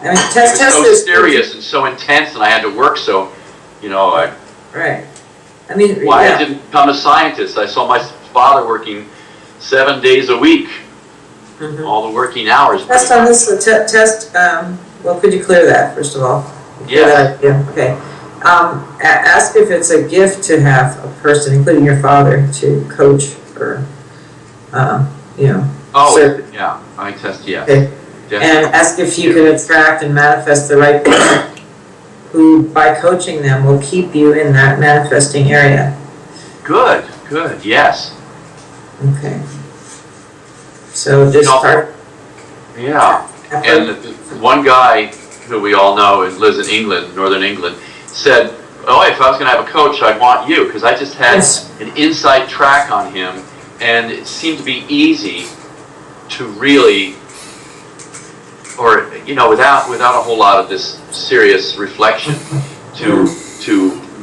I mean, it was so serious and so intense, and I had to work so, Right. I mean, why I didn't become a scientist. I saw my father working 7 days a week, all the working hours. Test on this, well, could you clear that, first of all? Yeah. Okay. Ask if it's a gift to have a person, including your father, to coach or, serve. Yeah, I test, yes. Okay. And ask if you can attract and manifest the right person who, by coaching them, will keep you in that manifesting area. Good, yes. Okay. So just start. Yeah. And one guy who we all know and lives in England, Northern England, said, "Oh, if I was going to have a coach, I'd want you," because I just had an inside track on him, and it seemed to be easy to really, or without a whole lot of this serious reflection, to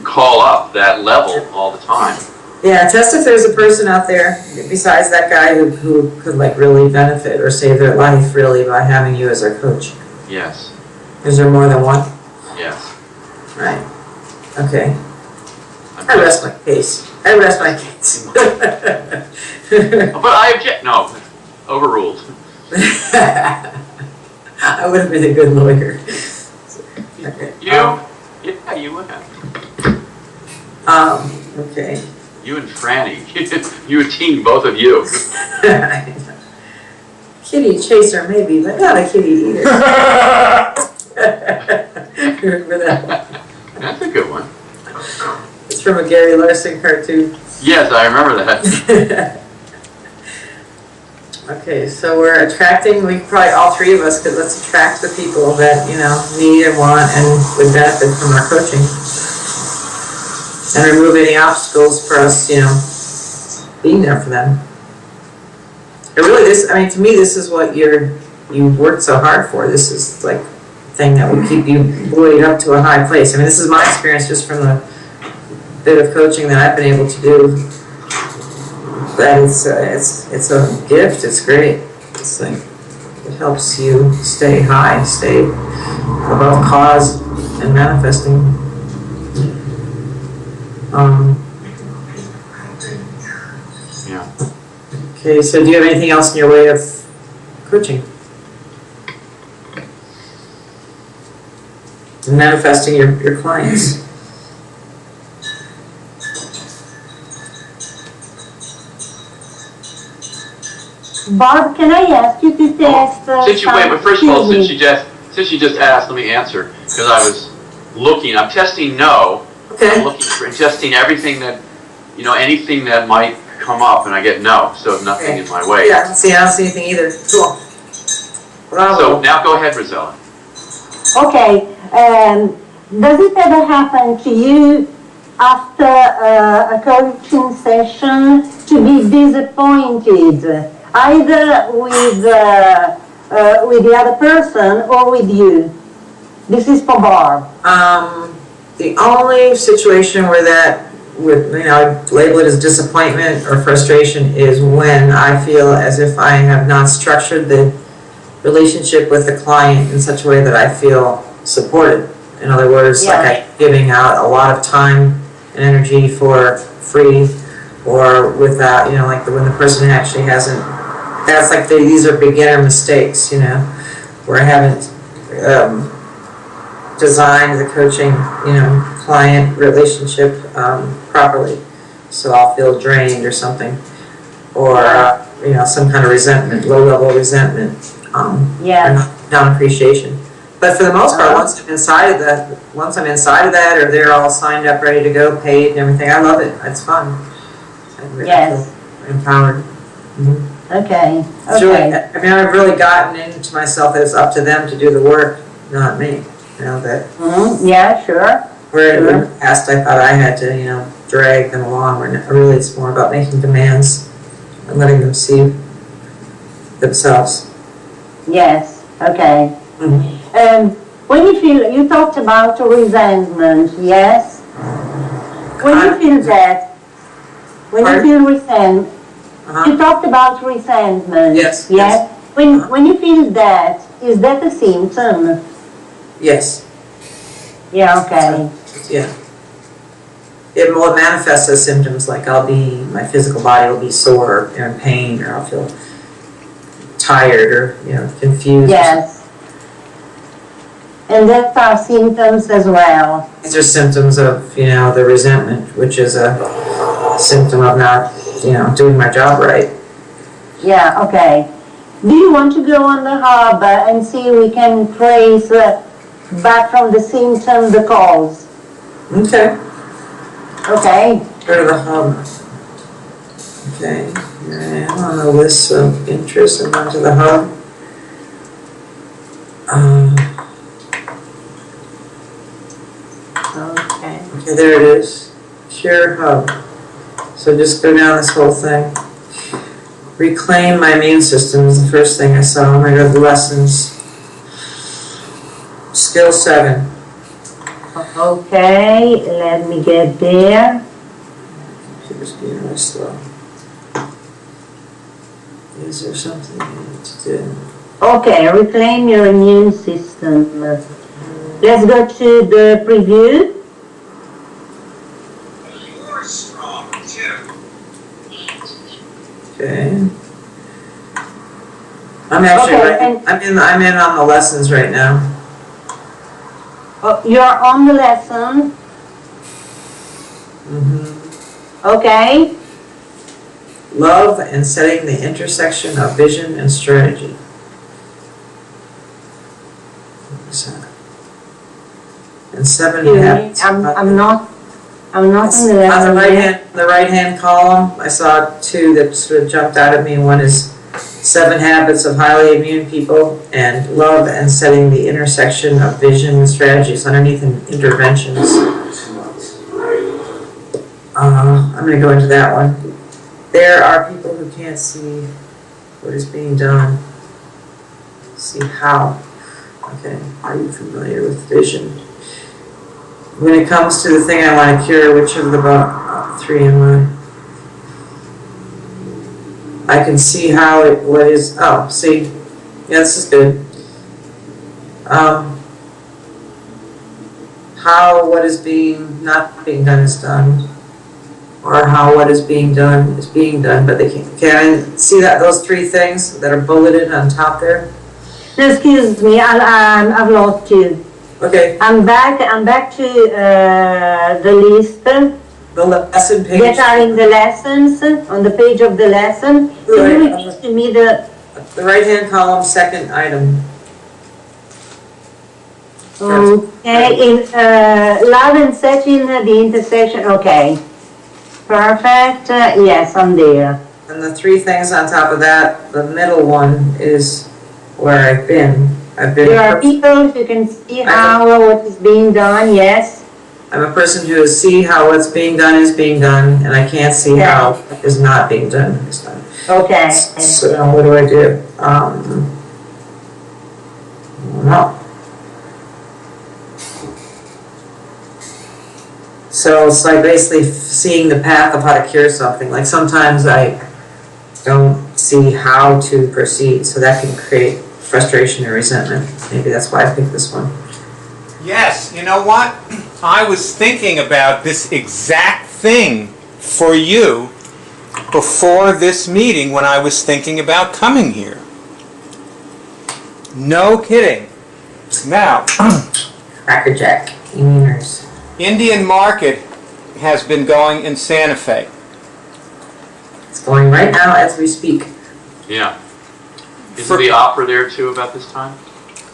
call up that level all the time. Yeah, test if there's a person out there besides that guy who could really benefit or save their life really by having you as our coach. Yes. Is there more than one? Yes. Right. Okay. I rest my case. But I object. No. Overruled. I would have been a good lawyer. Okay. Yeah, you would have. Okay. You and Franny. You a team, both of you. Kitty chaser maybe, but not a kitty eater. Remember that? That's a good one. It's from a Gary Larson cartoon. Yes, I remember that. Okay, so we're attracting, probably all three of us let's attract the people that, need and want and would benefit from our coaching. And remove any obstacles for us, being there for them. And really to me, this is what you worked so hard for. This is like thing that will keep you buoyed up to a high place. This is my experience just from the bit of coaching that I've been able to do. That it's a gift. It's great. It's like it helps you stay high, stay above cause and manifesting. Yeah. Okay, so do you have anything else in your way of coaching? Manifesting your clients. Barb, can I ask you to test? Since you wait, but first of all, since you just asked, let me answer because I was looking. I'm testing no. Okay. I'm looking for testing everything that anything that might come up, and I get no. So nothing in my way. Yeah, I don't see anything either. Cool. Bravo. So now go ahead, Rosella. Okay. Does it ever happen to you after a coaching session to be disappointed, either with the other person or with you? This is for Barb. The only situation where that would, I'd label it as disappointment or frustration is when I feel as if I have not structured the relationship with the client in such a way that I feel supported. In other words, like I'm giving out a lot of time and energy for free, or without, like when the person actually hasn't, that's like these are beginner mistakes, where I haven't designed the coaching, client relationship properly. So I'll feel drained or something, or, some kind of resentment, low-level resentment, or non-appreciation. But for the most part, once I'm inside of that, or they're all signed up, ready to go, paid, and everything, I love it. It's fun. I feel empowered. Mm-hmm. Okay. It's really, I've really gotten into myself that it's up to them to do the work, not me. That. Mm-hmm. Yeah, sure. Where in the past I thought I had to, drag them along. Where really it's more about making demands and letting them see themselves. Yes. Okay. Mm-hmm. When you talked about resentment, yes? When you feel that, when you feel resentment, you talked about resentment. Yes. When you feel that, is that a symptom? Yes. Yeah, okay. Yeah. It will manifest as symptoms like my physical body will be sore or in pain, or I'll feel tired or, confused. Yes. And that are symptoms as well. These are symptoms of, the resentment, which is a symptom of not, doing my job right. Yeah, okay. Do you want to go on the hub and see we can trace back from the symptom the cause? Okay. Okay. Go to the hub. Okay. Here I am on the list of interests and onto the hub. Okay, there it is. Cure hub. So just go down this whole thing. Reclaim my immune system is the first thing I saw. I go to the lessons. Skill 7. Okay, let me get there. Computer's being really slow. Is there something I need to do? Okay, reclaim your immune system. Let's go to the preview. You're strong too. Okay. I'm actually I'm in on the lessons right now. Oh, you're on the lesson. Mm-hmm. Okay. Love and setting the intersection of vision and strategy. And 7 habits. I'm not on the lesson. On the right hand column, I saw 2 that sort of jumped out at me. One is 7 habits of highly immune people, and love and setting the intersection of vision and strategies. Underneath interventions. I'm going to go into that one. There are people who can't see what is being done. See how. Okay, are you familiar with vision? When it comes to the thing I want to cure, which of the 3 am I? I can see how it, see. Yeah, this is good. How what is not being done is done. Or how what is being done is being done, but they can't. Can I see those 3 things that are bulleted on top there? No, excuse me, I've lost you. Okay. I'm back to the list. The lesson page. that are in the lessons, on the page of the lesson. Can you Right. repeat to me the, The right-hand column, second item. okay, in love and setting the intersection, okay. Perfect, yes, I'm there. And the three things on top of that, the middle one is where I've been. There are people who can see how what is being done, yes. I'm a person who see how what's being done is being done, and I can't see how what is not being done is done. Okay. So now what do I do? No. So it's like basically seeing the path of how to cure something. Like sometimes I don't see how to proceed, so that can create frustration or resentment. Maybe that's why I picked this one. Yes, you know what? I was thinking about this exact thing for you before this meeting when I was thinking about coming here. No kidding. Now, Cracker Jack, immuners. Indian Market has been going in Santa Fe. It's going right now as we speak. Yeah. Isn't the opera there too about this time?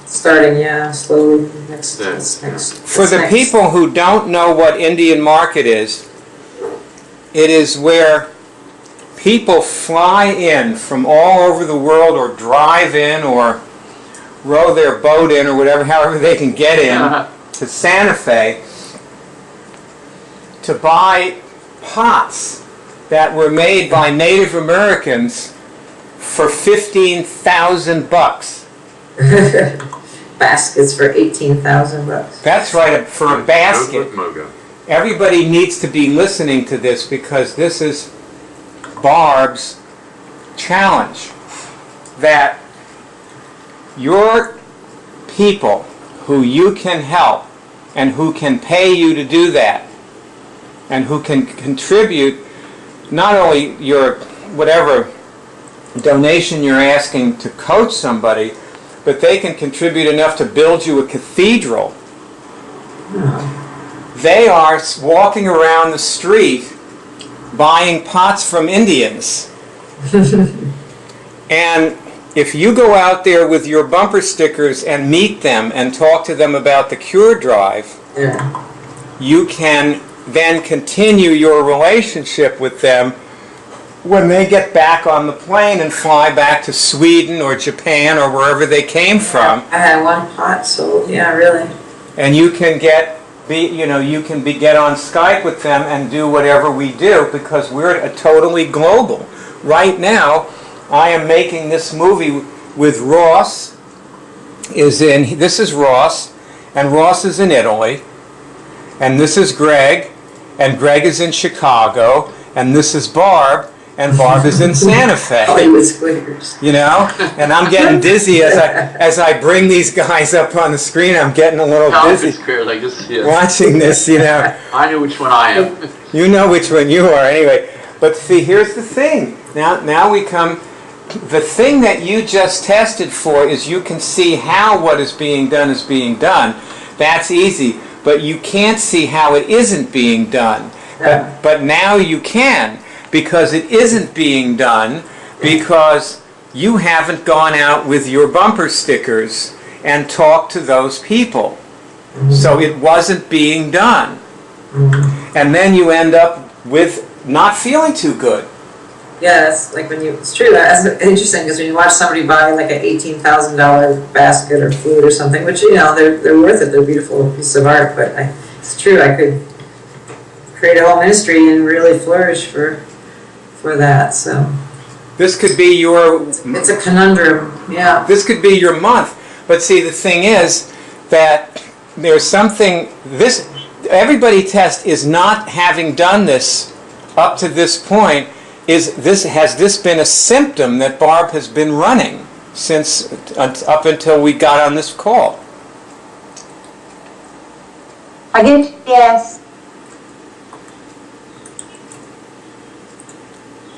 Starting, yeah, slowly. Next. For the people who don't know what Indian Market is, it is where people fly in from all over the world or drive in or row their boat in or whatever, however they can get in to Santa Fe to buy pots that were made by Native Americans for $15,000. Baskets for $18,000. That's right, for a basket. Everybody needs to be listening to this because this is Barb's challenge. That your people who you can help and who can pay you to do that and who can contribute not only your whatever donation you're asking to coach somebody, but they can contribute enough to build you a cathedral. They are walking around the street buying pots from Indians. And if you go out there with your bumper stickers and meet them and talk to them about the cure drive, you can then continue your relationship with them when they get back on the plane and fly back to Sweden or Japan or wherever they came from. I had one pot sold, yeah, really. And you can get on Skype with them and do whatever we do because we're totally global. Right now, I am making this movie with Ross. This is Ross, and Ross is in Italy, and this is Greg, and Greg is in Chicago, and this is Barb, and Barb is in Santa Fe. Hollywood Squares. You know, and I'm getting dizzy as I bring these guys up on the screen. I'm getting a little dizzy Like this, yeah. watching this. You know, I know which one I am. you know which one you are anyway. But see, here's the thing. Now we come. The thing that you just tested for is you can see how what is being done is being done. That's easy, but you can't see how it isn't being done. But now you can. Because it isn't being done, because you haven't gone out with your bumper stickers and talked to those people. So it wasn't being done. And then you end up with not feeling too good. Yeah, it's like it's true. That's interesting because when you watch somebody buy like an $18,000 basket or food or something, which they're worth it. They're a beautiful piece of art. But it's true. I could create a whole ministry and really flourish for that. So this could be your. It's a conundrum. Yeah. This could be your month. But see, the thing is that there's something. Everybody test is not having done this up to this point. Has this been a symptom that Barb has been running since up until we got on this call? I guess yes.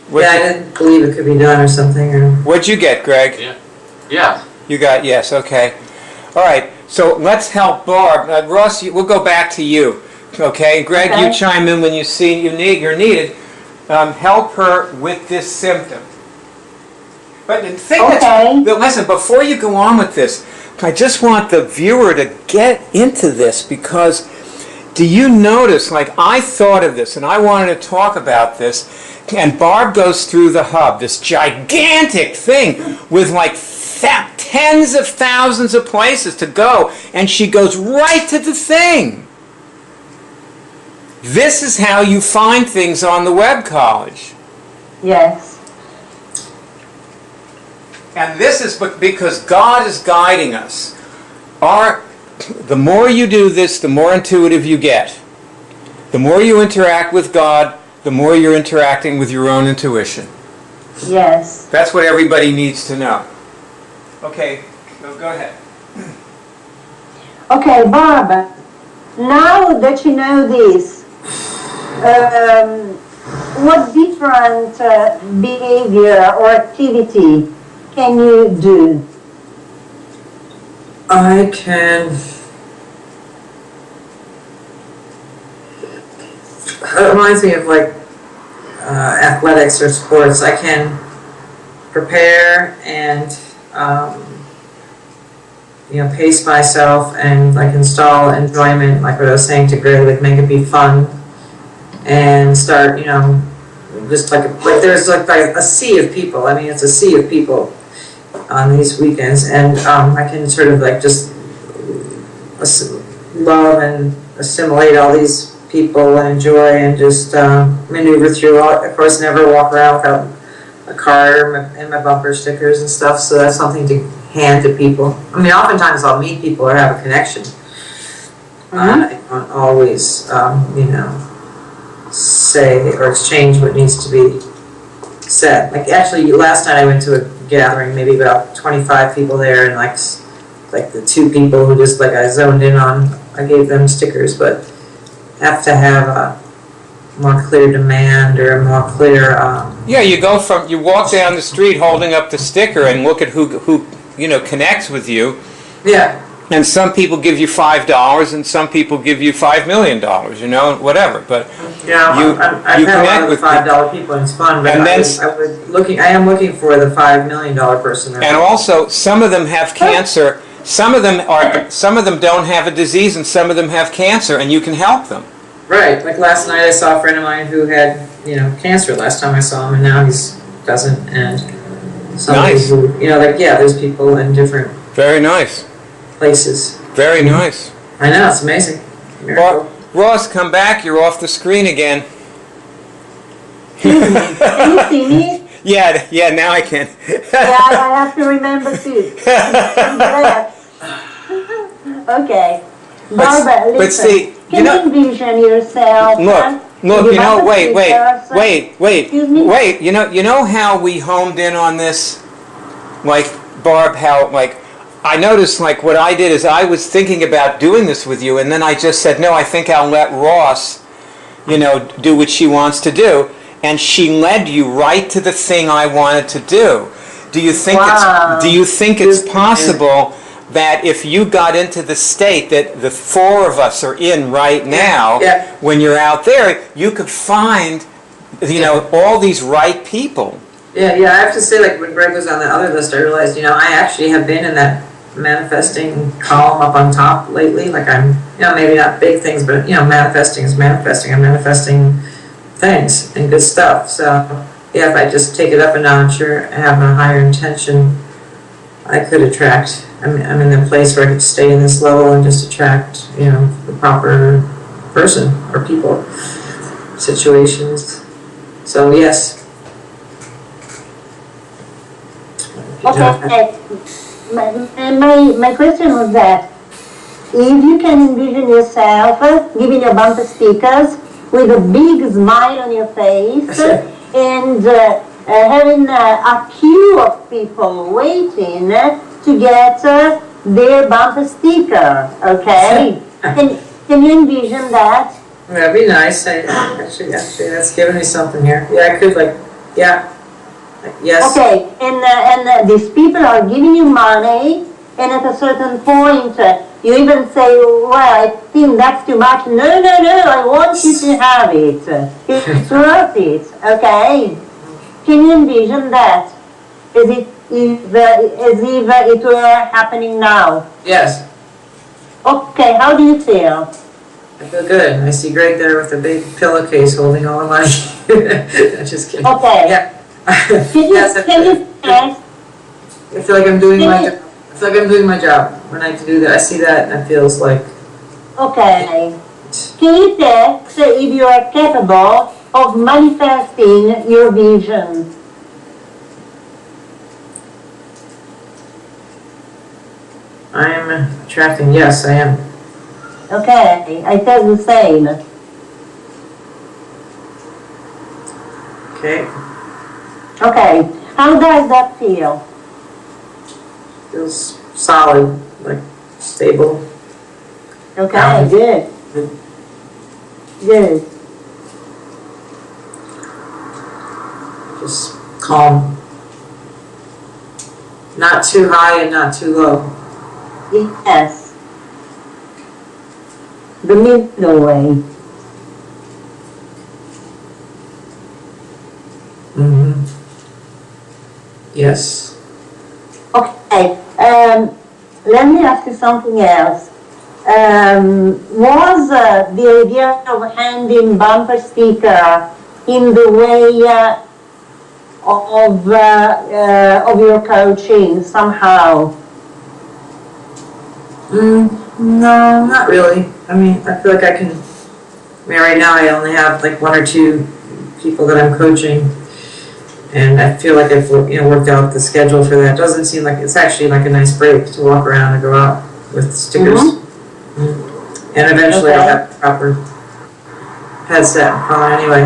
I didn't believe it could be done or something. What'd you get, Greg? Yeah. You got yes. Okay. All right. So let's help Barb. Ross, we'll go back to you. Okay, Greg, Okay. you chime in when you see you're needed. Help her with this symptom. But the thing listen, before you go on with this, I just want the viewer to get into this, because do you notice, like I thought of this and I wanted to talk about this, and Barb goes through the hub, this gigantic thing with like tens of thousands of places to go, and she goes right to the thing. This is how you find things on the web college. Yes. And this is because God is guiding us. The more you do this, the more intuitive you get. The more you interact with God, the more you're interacting with your own intuition. Yes. That's what everybody needs to know. Okay, go ahead. Okay, Barbara, now that you know this, what different behavior or activity can you do? I can. It reminds me of like athletics or sports. I can prepare and pace myself and like install enjoyment, like what I was saying to Greg, like make it be fun and start, just like there's like a sea of people. I mean, it's a sea of people on these weekends, and I can sort of like just love and assimilate all these people and enjoy and just maneuver through. Of course, never walk around without a card and my bumper stickers and stuff, so that's something to hand to people. I mean, oftentimes I'll meet people or have a connection. I don't always, say or exchange what needs to be said. Like actually, last night I went to a gathering, maybe about 25 people there, and like the two people who just like I zoned in on, I gave them stickers, but have to have a more clear demand or a more clear. Yeah, you walk down the street holding up the sticker and look at who connects with you. Yeah. And some people give you $5, and some people give you $5 million. Whatever. But yeah, I've had a lot of the $5 people, and it's fun. But and I am looking for the $5 million person. And also, some of them have cancer. Some of them don't have a disease, and some of them have cancer, and you can help them. Right. Like last night, I saw a friend of mine who had cancer. Last time I saw him, and now he doesn't. And somebody nice. who there's people in different. Very nice. Places. Very nice. I know, it's amazing. Ross, come back. You're off the screen again. Excuse me. Can you see me? Yeah, now I can. Yeah, I have to remember too. Okay. Barbara, listen. But see, can you envision yourself? Look, wait. Excuse me? Wait, you know how we homed in on this? Like, Barb, how, like, I noticed, like, what I did is I was thinking about doing this with you, and then I just said, no, I think I'll let Ross, do what she wants to do. And she led you right to the thing I wanted to do. Do you think it's possible that if you got into the state that the four of us are in right now, when you're out there, you could find, all these right people? Yeah, I have to say, like, when Greg was on the other list, I realized, I actually have been in that manifesting column up on top lately. Like I'm, maybe not big things, but, manifesting is manifesting. I'm manifesting things and good stuff. So, if I just take it up a notch or have a higher intention, I could attract, I'm in a place where I could stay in this level and just attract, the proper person or people, situations. So, yes. Okay. My question was that if you can envision yourself giving your bumper stickers with a big smile on your face and having a queue of people waiting to get their bumper sticker, okay? Can you envision that? That'd be nice. Actually, that's giving me something here. Yeah, I could yes. Okay, and these people are giving you money, and at a certain point You even say, well, I think that's too much. No, no, no, I want you to have it. It's worth it, okay? Can you envision that? As if it were happening now? Yes, Okay, how do you feel? I feel good. I see Greg there with a big pillowcase holding all the money. Just kidding. Okay. Yeah. Can you, Yes, can you say, I feel like I'm doing my job. I feel like I'm doing my job when I do that. I see that, and it feels like. okay, can you test if you are capable of manifesting your vision? I'm attracting. Yes, I am. Okay, I test the same. Okay. Okay, how does that feel? Feels solid, like stable. Okay, good. Good. Just calm. Not too high and not too low. Yes. The middle way. Mm-hmm. Yes. Okay, let me ask you something else. Was the idea of handing bumper sticker in the way of your coaching somehow? No, not really. I mean, I feel like I can. I mean, right now I only have like one or two people that I'm coaching, and I feel like I've worked out the schedule for that. It doesn't seem like it's actually like a nice break to walk around and go out with stickers. And eventually I'll have the proper headset and phone anyway,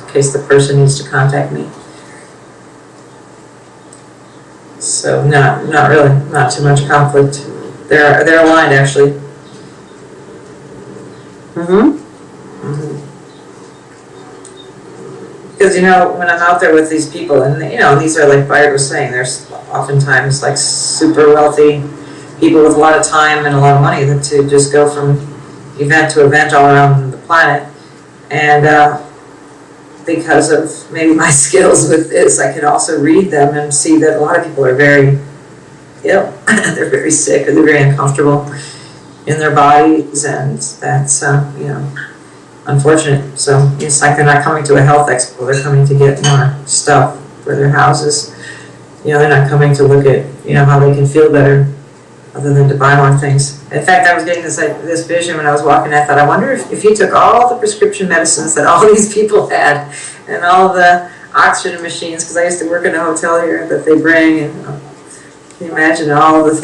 in case the person needs to contact me. So not really, not too much conflict. They're aligned actually. Because when I'm out there with these people, and these are, like Byard was saying, there's oftentimes like super wealthy people with a lot of time and a lot of money to just go from event to event all around the planet. And because of maybe my skills with this, I can also read them and see that a lot of people are very ill. They're very sick, or they're very uncomfortable in their bodies, and that's unfortunate. So it's like they're not coming to a health expo, they're coming to get more stuff for their houses. They're not coming to look at how they can feel better, other than to buy more things. In fact, I was getting this vision when I was walking. I thought, I wonder if you took all the prescription medicines that all these people had, and all the oxygen machines, because I used to work in a hotel here that they bring, and can you imagine all the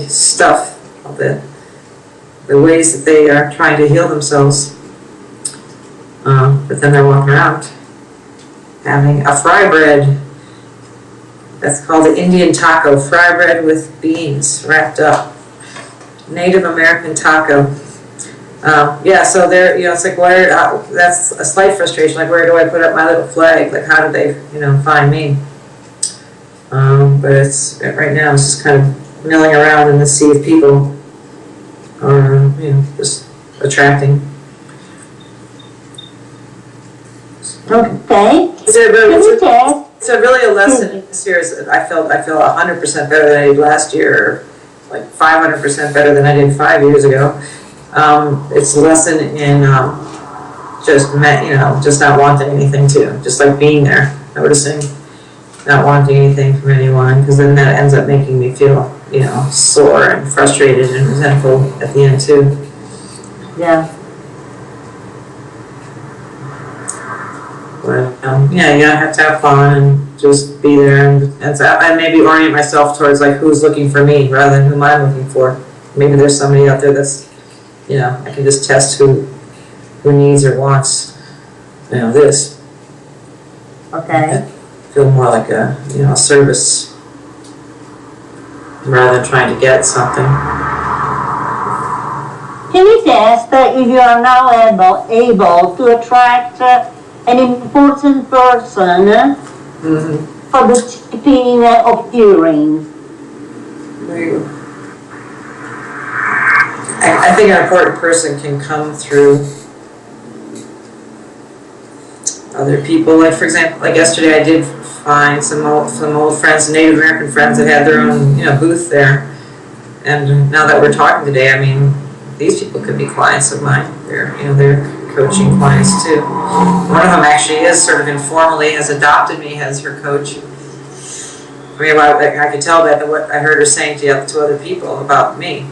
stuff, all the ways that they are trying to heal themselves. But then they're walking around having a fry bread. That's called the Indian taco, fry bread with beans wrapped up. Native American taco. So there, it's like, that's a slight frustration. Like, where do I put up my little flag? Like, how do they, find me? But it's, right now, it's just kind of milling around in the sea of people, just attracting. Okay. It's really a lesson this year. I feel 100% better than I did last year, or like 500% better than I did 5 years ago. It's a lesson in just not wanting anything too, just like being there, noticing, not wanting anything from anyone, because then that ends up making me feel, sore and frustrated and resentful at the end too. Yeah. But you have to have fun and just be there, and maybe orient myself towards like who's looking for me rather than whom I'm looking for. Maybe there's somebody out there that's, I can just test who needs or wants, this. Okay. Feel more like a service rather than trying to get something. Can you test if you are now able to attract an important person for the tipping of earrings? There you go. I think an important person can come through other people. Like, for example, like yesterday I did find some old friends, Native American friends that had their own, booth there. And now that we're talking today, I mean, these people could be clients of mine. They're coaching clients too. One of them actually is sort of informally has adopted me as her coach. I mean, I could tell that what I heard her saying to other people about me.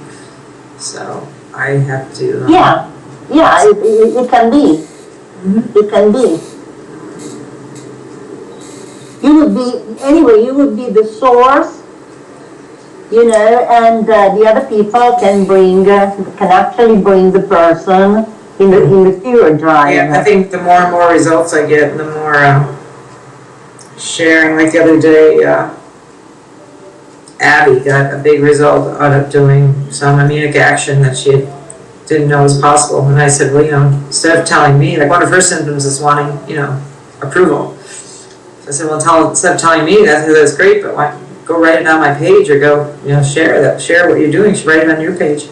So I have to. It can be. Mm-hmm. It can be. You would be the source, and the other people can actually bring the person in the pure drive. Yeah, I think the more and more results I get, the more sharing. Like the other day, Abby got a big result out of doing some immunic action that she didn't know was possible. And I said, well, instead of telling me, like one of her symptoms is wanting, approval. I said, well, instead of telling me that's great, but why go write it on my page or go, share what you're doing. She write it on your page.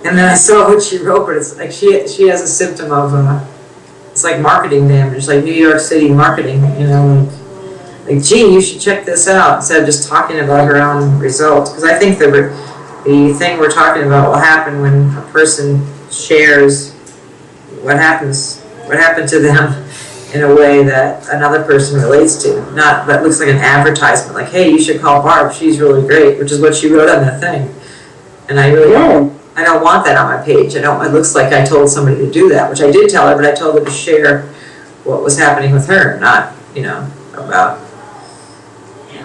And then I saw what she wrote, but it's like she has a symptom of it's like marketing damage, like New York City marketing, like gee, you should check this out instead of just talking about her own results. Because I think the thing we're talking about will happen when a person shares what happened to them in a way that another person relates to. Not that looks like an advertisement, like, hey, you should call Barb, she's really great, which is what she wrote on the thing. And I really I don't want that on my page. It looks like I told somebody to do that, which I did tell her, but I told her to share what was happening with her, not, about.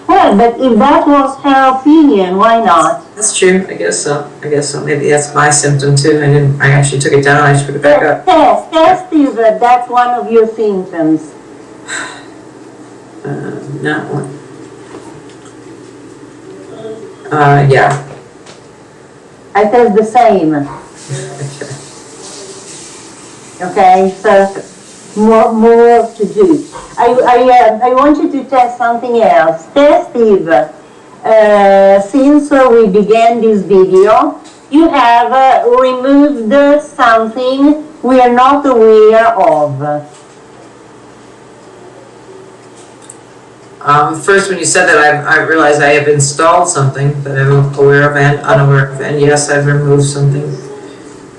Well, but if that was her opinion, why not? That's true. I guess so. Maybe that's my symptom too. I actually took it down. I just put it back up. Test if that's one of your symptoms. Not one. Yeah. I test the same. Okay, so more to do. I want you to test something else. Test if since we began this video, you have removed something we are not aware of. First, when you said that, I realized I have installed something that I'm aware of and unaware of, and yes, I've removed something.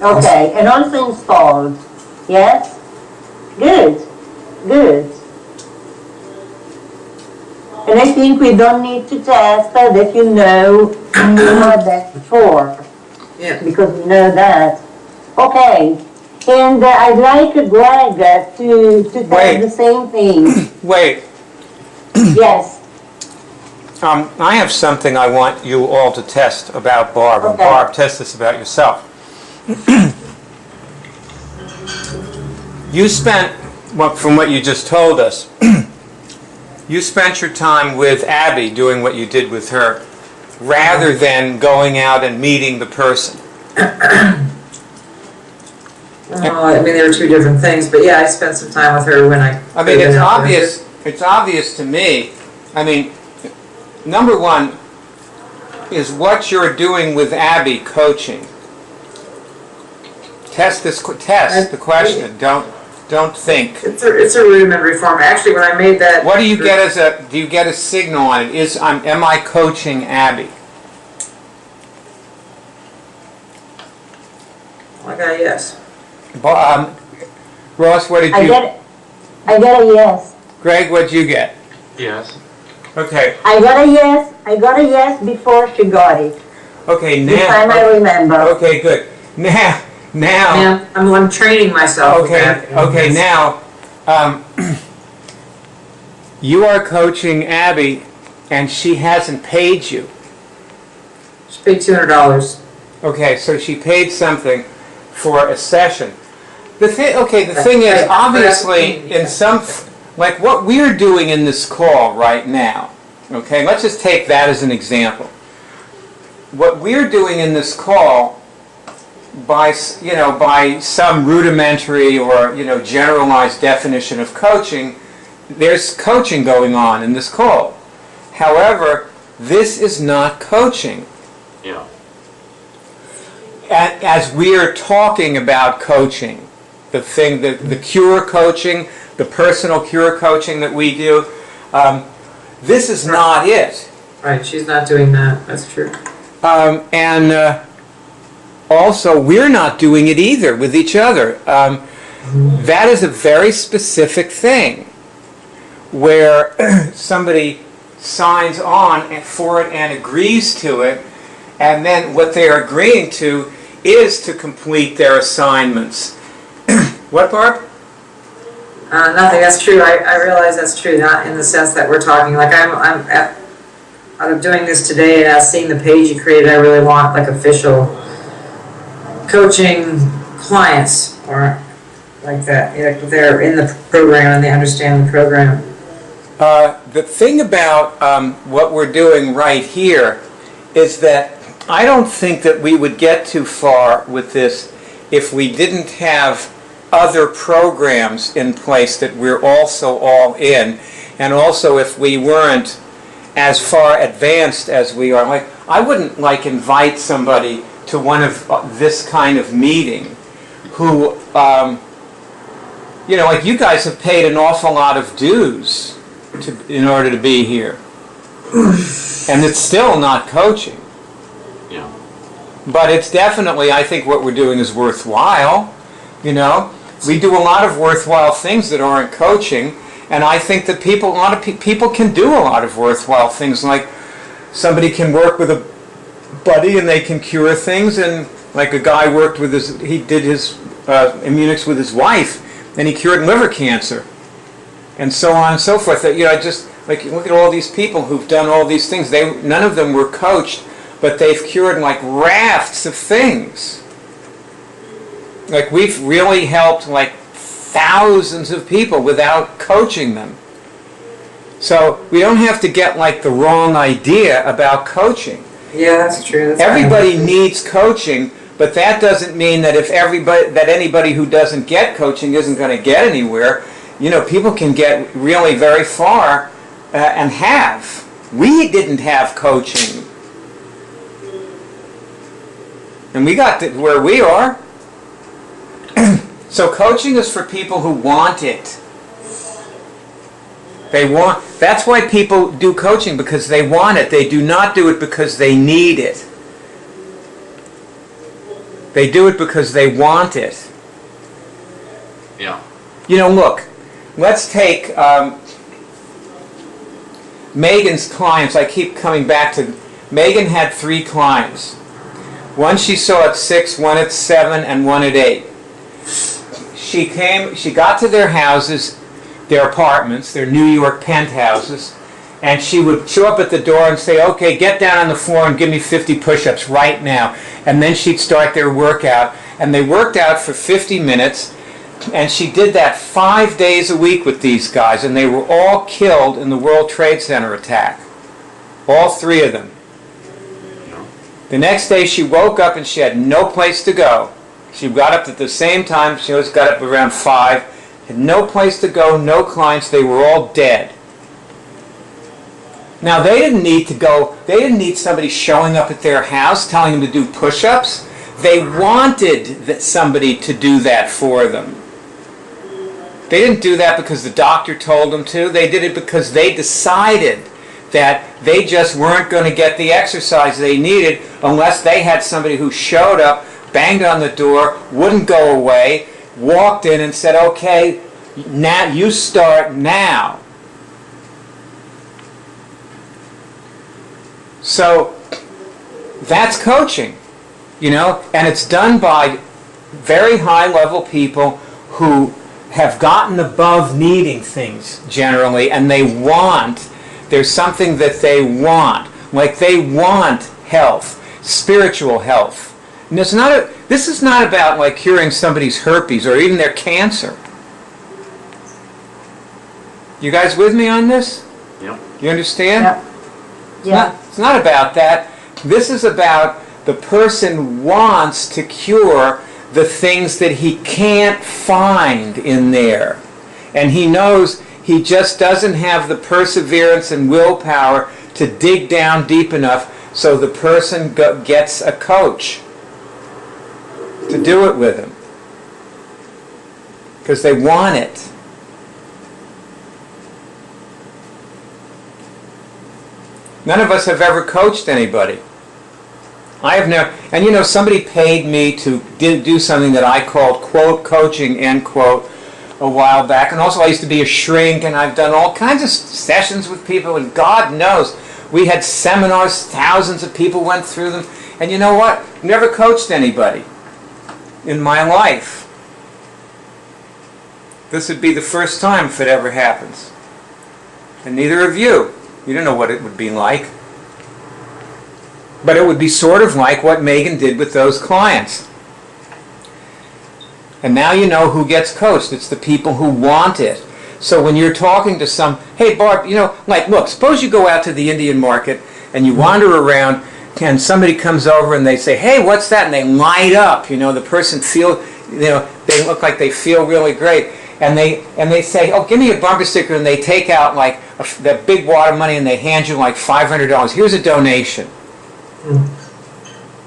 Okay, and also installed. Yes? Good. And I think we don't need to test that you know that before. Yeah. Because we know that. Okay. And I'd like Greg to test the same thing. Wait. Yes. I have something I want you all to test about Barb. Okay. And Barb, test this about yourself. You spent, from what you just told us, you spent your time with Abby doing what you did with her, rather than going out and meeting the person. Well, I mean, there were two different things, but yeah, I spent some time with her when I mean, it's obvious. It's obvious to me. I mean, number one is what you're doing with Abby coaching. Test the question. Don't think. It's a rudimentary form. Actually, when I made that. What do you get do you get a signal on it? Am I coaching Abby? I got a yes. Ross, what did you? I got a yes. Greg, what did you get? Yes. Okay. I got a yes before she got it. Okay, now. This time I remember. Okay, good. Now. Yeah, I'm training myself. Okay. Now, you are coaching Abby, and she hasn't paid you. She paid $200. Okay, so she paid something for a session. The thing is, obviously, in some, like what we're doing in this call right now, okay, let's just take that as an example. What we're doing in this call, by some rudimentary or generalized definition of coaching, there's coaching going on in this call. However, this is not coaching. Yeah. as we are talking about coaching, the cure coaching, the personal cure coaching that we do, this is not it. Right, she's not doing that. That's true. And also, we're not doing it either with each other. That is a very specific thing where somebody signs on for it and agrees to it, and then what they're agreeing to is to complete their assignments. What, Barb? Nothing. That's true. I realize that's true. Not in the sense that we're talking. Like out of doing this today and seeing the page you created, I really want like official coaching clients or like that. You know, they're in the program and they understand the program. The thing about what we're doing right here is that I don't think that we would get too far with this if we didn't have other programs in place that we're also all in, and also if we weren't as far advanced as we are. Like, I wouldn't like invite somebody to one of this kind of meeting who, you know, like you guys have paid an awful lot of dues in order to be here, and it's still not coaching. Yeah. But it's definitely, I think what we're doing is worthwhile. You know, we do a lot of worthwhile things that aren't coaching, and I think that a lot of people can do a lot of worthwhile things. Like somebody can work with a buddy and they can cure things, and like a guy worked with he did his IMMUNICS with his wife, and he cured liver cancer, and so on and so forth. You know, just like look at all these people who've done all these things. None of them were coached, but they've cured like rafts of things. Like we've really helped like thousands of people without coaching them. So we don't have to get like the wrong idea about coaching. Yeah, that's true. That's Everybody needs coaching, but that doesn't mean that anybody who doesn't get coaching isn't going to get anywhere. You know, people can get really very far and have. We didn't have coaching, and we got to where we are. So coaching is for people who want it. That's why people do coaching, because they want it. They do not do it because they need it. They do it because they want it. Yeah. You know, look, let's take Megan's clients. I keep coming back to Megan had 3 clients. One she saw at 6, one at 7, and one at 8. She got to their houses, their apartments, their New York penthouses, and she would show up at the door and say, okay, get down on the floor and give me 50 push-ups right now. And then she'd start their workout, and they worked out for 50 minutes, and she did that 5 days a week with these guys, and they were all killed in the World Trade Center attack. All 3 of them. The next day she woke up and she had no place to go. She got up at the same time. She always got up around 5. Had no place to go, no clients. They were all dead. Now, they didn't need to go. They didn't need somebody showing up at their house telling them to do push-ups. They wanted somebody to do that for them. They didn't do that because the doctor told them to. They did it because they decided that they just weren't going to get the exercise they needed unless they had somebody who showed up, banged on the door, wouldn't go away, walked in and said, okay, now you start now. So that's coaching, you know, and it's done by very high-level people who have gotten above needing things generally, and there's something that they want, like they want health, spiritual health. And this is not about like curing somebody's herpes or even their cancer. You guys with me on this? Yep. You understand? Yep. Yeah. It's not about that. This is about the person wants to cure the things that he can't find in there. And he knows he just doesn't have the perseverance and willpower to dig down deep enough, so the person gets a coach. to do it with them. Because they want it. None of us have ever coached anybody. I have never, and you know, somebody paid me to do something that I called, quote, coaching, end quote, a while back. And also I used to be a shrink, and I've done all kinds of sessions with people, and God knows, we had seminars, thousands of people went through them. And you know what? Never coached anybody in my life. This would be the first time if it ever happens. And neither of you. You don't know what it would be like. But it would be sort of like what Megan did with those clients. And now you know who gets coached. It's the people who want it. So when you're talking to some, hey Barb, you know, like, look, suppose you go out to the Indian market and you wander around and somebody comes over and they say, hey, what's that? And they light up, you know, the person they look like they feel really great. And they say, oh, give me a bumper sticker, and they take out like that big wad of money and they hand you like $500. Here's a donation.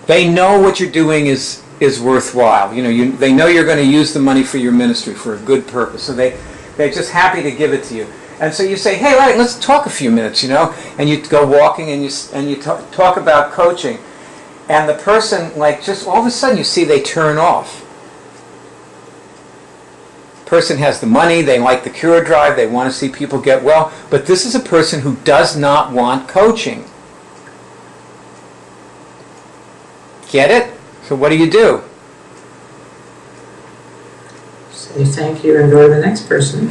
They know what you're doing is worthwhile. You know, they know you're going to use the money for your ministry for a good purpose. So they're just happy to give it to you. And so you say, hey, right, let's talk a few minutes, you know. And you go walking and you talk about coaching. And the person, like, just all of a sudden you see they turn off. Person has the money, they like the cure drive, they want to see people get well, but this is a person who does not want coaching. Get it? So what do you do? Say thank you and go to the next person.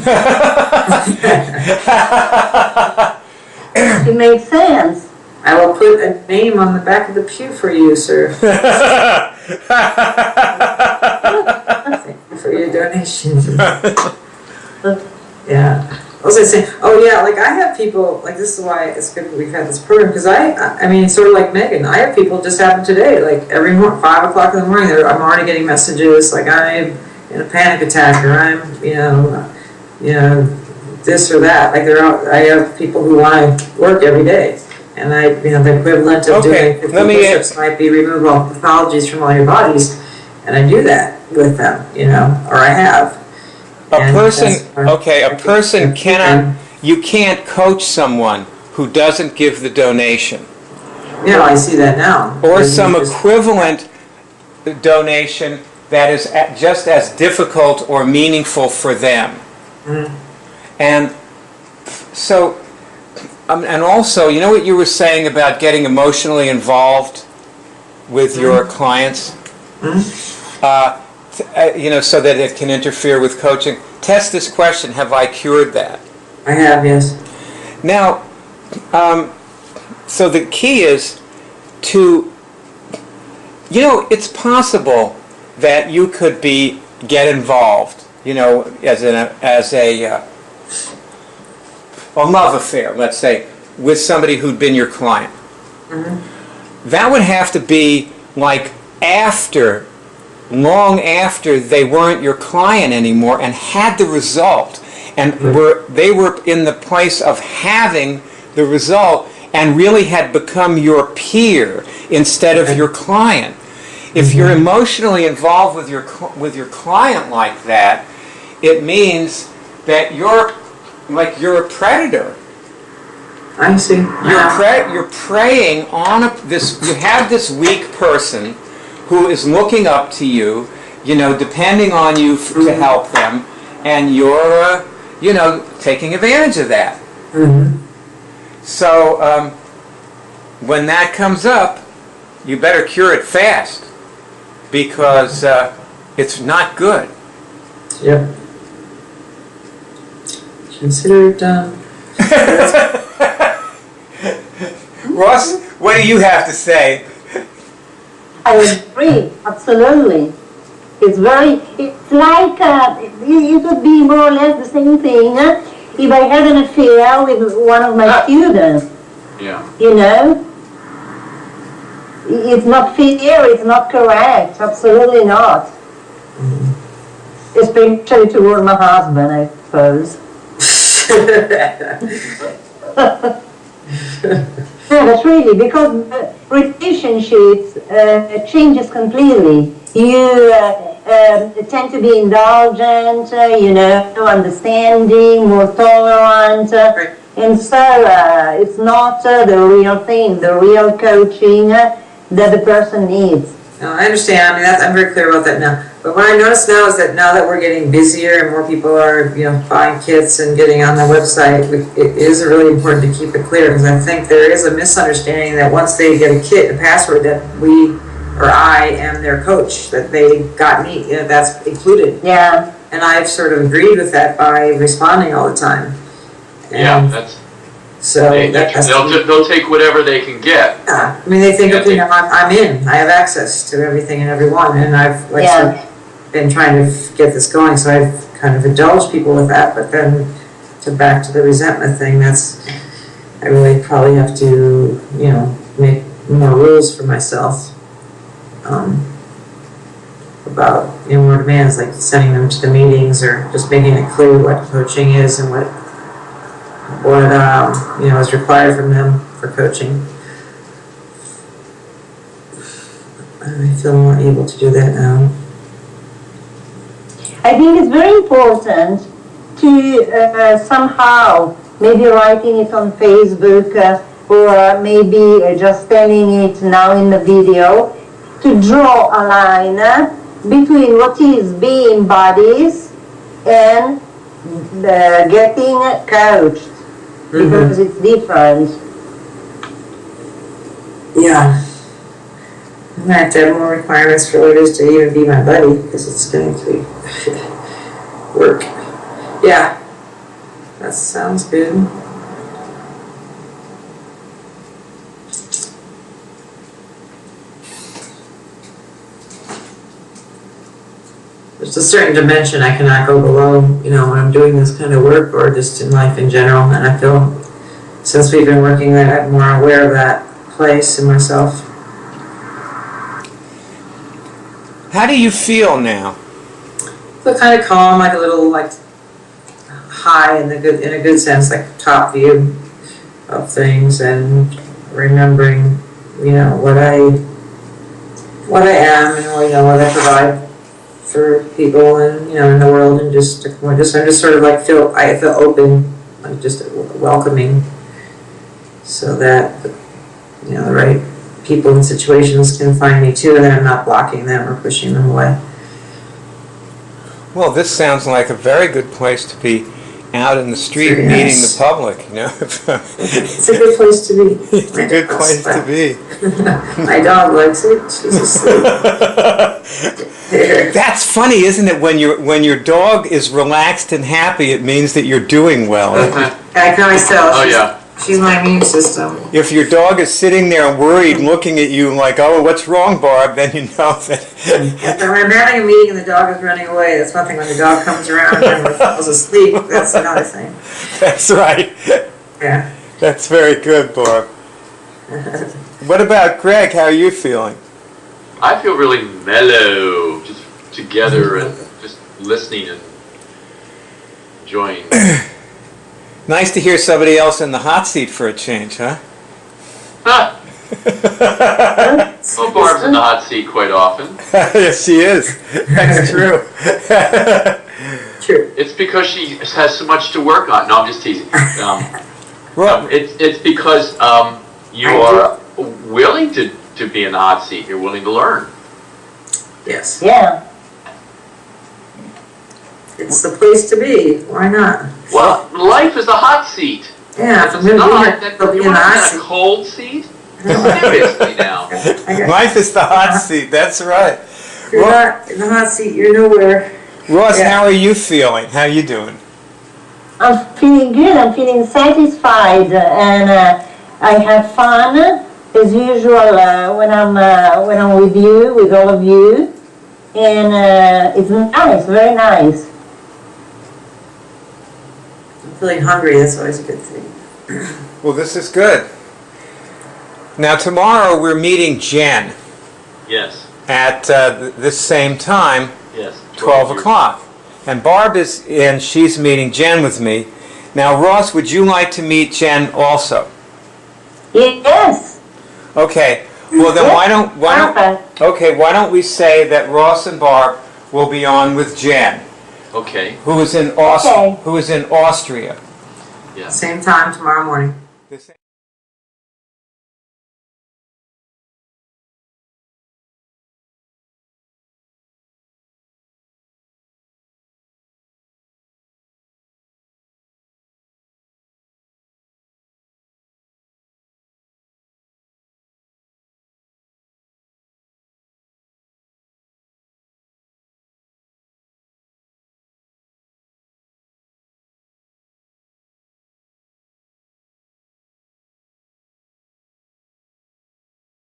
It makes sense. I will put a name on the back of the pew for you, sir. Thank you for your donation. Yeah. I was going to say, oh yeah, like I have people, like this is why it's good that we've had this program, because I mean, sort of like Megan, I have people just happen today, like every morning, 5 o'clock in the morning, I'm already getting messages like I'm in a panic attack, or I'm, you know, this or that. Like I have people who want to work every day. And the equivalent of doing 50 push-ups might be remove all pathologies from all your bodies, and I do that with them, you know, or I have. A person cannot, you can't coach someone who doesn't give the donation. Yeah, I see that now. Or some equivalent donation that is just as difficult or meaningful for them. Mm-hmm. And so, and also, you know what you were saying about getting emotionally involved with your clients? You know, so that it can interfere with coaching. Test this question: have I cured that? I have, yes. Now, so the key is to, you know, it's possible that you could get involved, you know, as a love affair, let's say, with somebody who'd been your client. Mm-hmm. That would have to be like long after they weren't your client anymore and had the result, and they were in the place of having the result and really had become your peer instead of your client. If you're emotionally involved with your client like that, it means that you're a predator. I see. You're preying on this. You have this weak person who is looking up to you, you know, depending on you to help them, and you're, you know, taking advantage of that. Mm-hmm. So when that comes up, you better cure it fast, because it's not good. Yep. Consider it done. Ross, what do you have to say? I agree, absolutely. It's like, it would be more or less the same thing if I had an affair with one of my students. Yeah. You know? It's not fair, it's not correct, absolutely not. Mm-hmm. Especially toward my husband, I suppose. No, but really, because relationships changes completely. you tend to be indulgent, understanding, more tolerant, Right. and so it's not the real thing, the real coaching that the person needs. No, I understand. I mean, I'm very clear about that now. But what I notice now is that now that we're getting busier and more people are, buying kits and getting on the website, it is really important to keep it clear, because I think there is a misunderstanding that once they get a kit, a password, that we or I am their coach, that they got me, that's included. Yeah. And I've sort of agreed with that by responding all the time. Yeah, that's, So they'll take whatever they can get. I mean, they think, okay, I'm in. I have access to everything and everyone, and I've been trying to get this going. So I've kind of indulged people with that. But then, back to the resentment thing, I really probably have to, make more rules for myself about more demands, like sending them to the meetings or just making it clear what coaching is and what is required from them for coaching. I feel more able to do that now. I think it's very important to somehow, maybe writing it on Facebook or maybe just telling it now in the video, to draw a line between what is being bodies and getting coached, because it's different. Yeah. I'm going to have to have more requirements for what it is to even be my buddy, because it's going to be work. Yeah. That sounds good. There's a certain dimension I cannot go below, when I'm doing this kind of work or just in life in general. And I feel, since we've been working that, I'm more aware of that place in myself. How do you feel now? I feel kind of calm, like a little high in a good sense, like top view of things, and remembering, what I am and what I provide for people and in the world, and I just sort of I feel open, like just welcoming, so that the right people and situations can find me too, and then I'm not blocking them or pushing them away. Well, this sounds like a very good place to be out in the street meeting the public, It's a good place to be. It's a good place to be. My dog likes it. She's asleep. That's funny, isn't it? When your dog is relaxed and happy, it means that you're doing well. I can always tell. Oh, yeah. She's my immune system. If your dog is sitting there worried, looking at you like, "Oh, what's wrong, Barb?" then you know that. If I'm having a meeting and the dog is running away, that's one thing. When the dog comes around and falls asleep, that's another thing. That's right. Yeah. That's very good, Barb. What about Greg? How are you feeling? I feel really mellow, just together and just listening and enjoying. Nice to hear somebody else in the hot seat for a change, huh? Well, Barb's in the hot seat quite often. Yes, she is. That's true. True. It's because she has so much to work on. No, I'm just teasing. It's because you are willing to be in the hot seat. You're willing to learn. Yes. Yeah. It's the place to be. Why not? Well, life is a hot seat. Yeah, if I'm going to be You in the want hot to be in a seat. cold seat? Seriously now. Life is the hot seat. That's right. If you're not in the hot seat, you're nowhere. Ross, Yeah. how are you feeling? How are you doing? I'm feeling good. I'm feeling satisfied, and I have fun as usual when I'm with you, with all of you, and it's nice, very nice. I'm feeling hungry. That's always a good thing. Well, this is good. Now, tomorrow we're meeting Jen Yes. at this same time, Yes. 12 o'clock. And Barb is in, she's meeting Jen with me. Now, Ross, would you like to meet Jen also? Yes. Okay. Well, then why don't Perfect. okay? Why don't we say that Ross and Barb will be on with Jen, Okay, who is in Okay. Austria. yeah. Same time tomorrow morning. The same-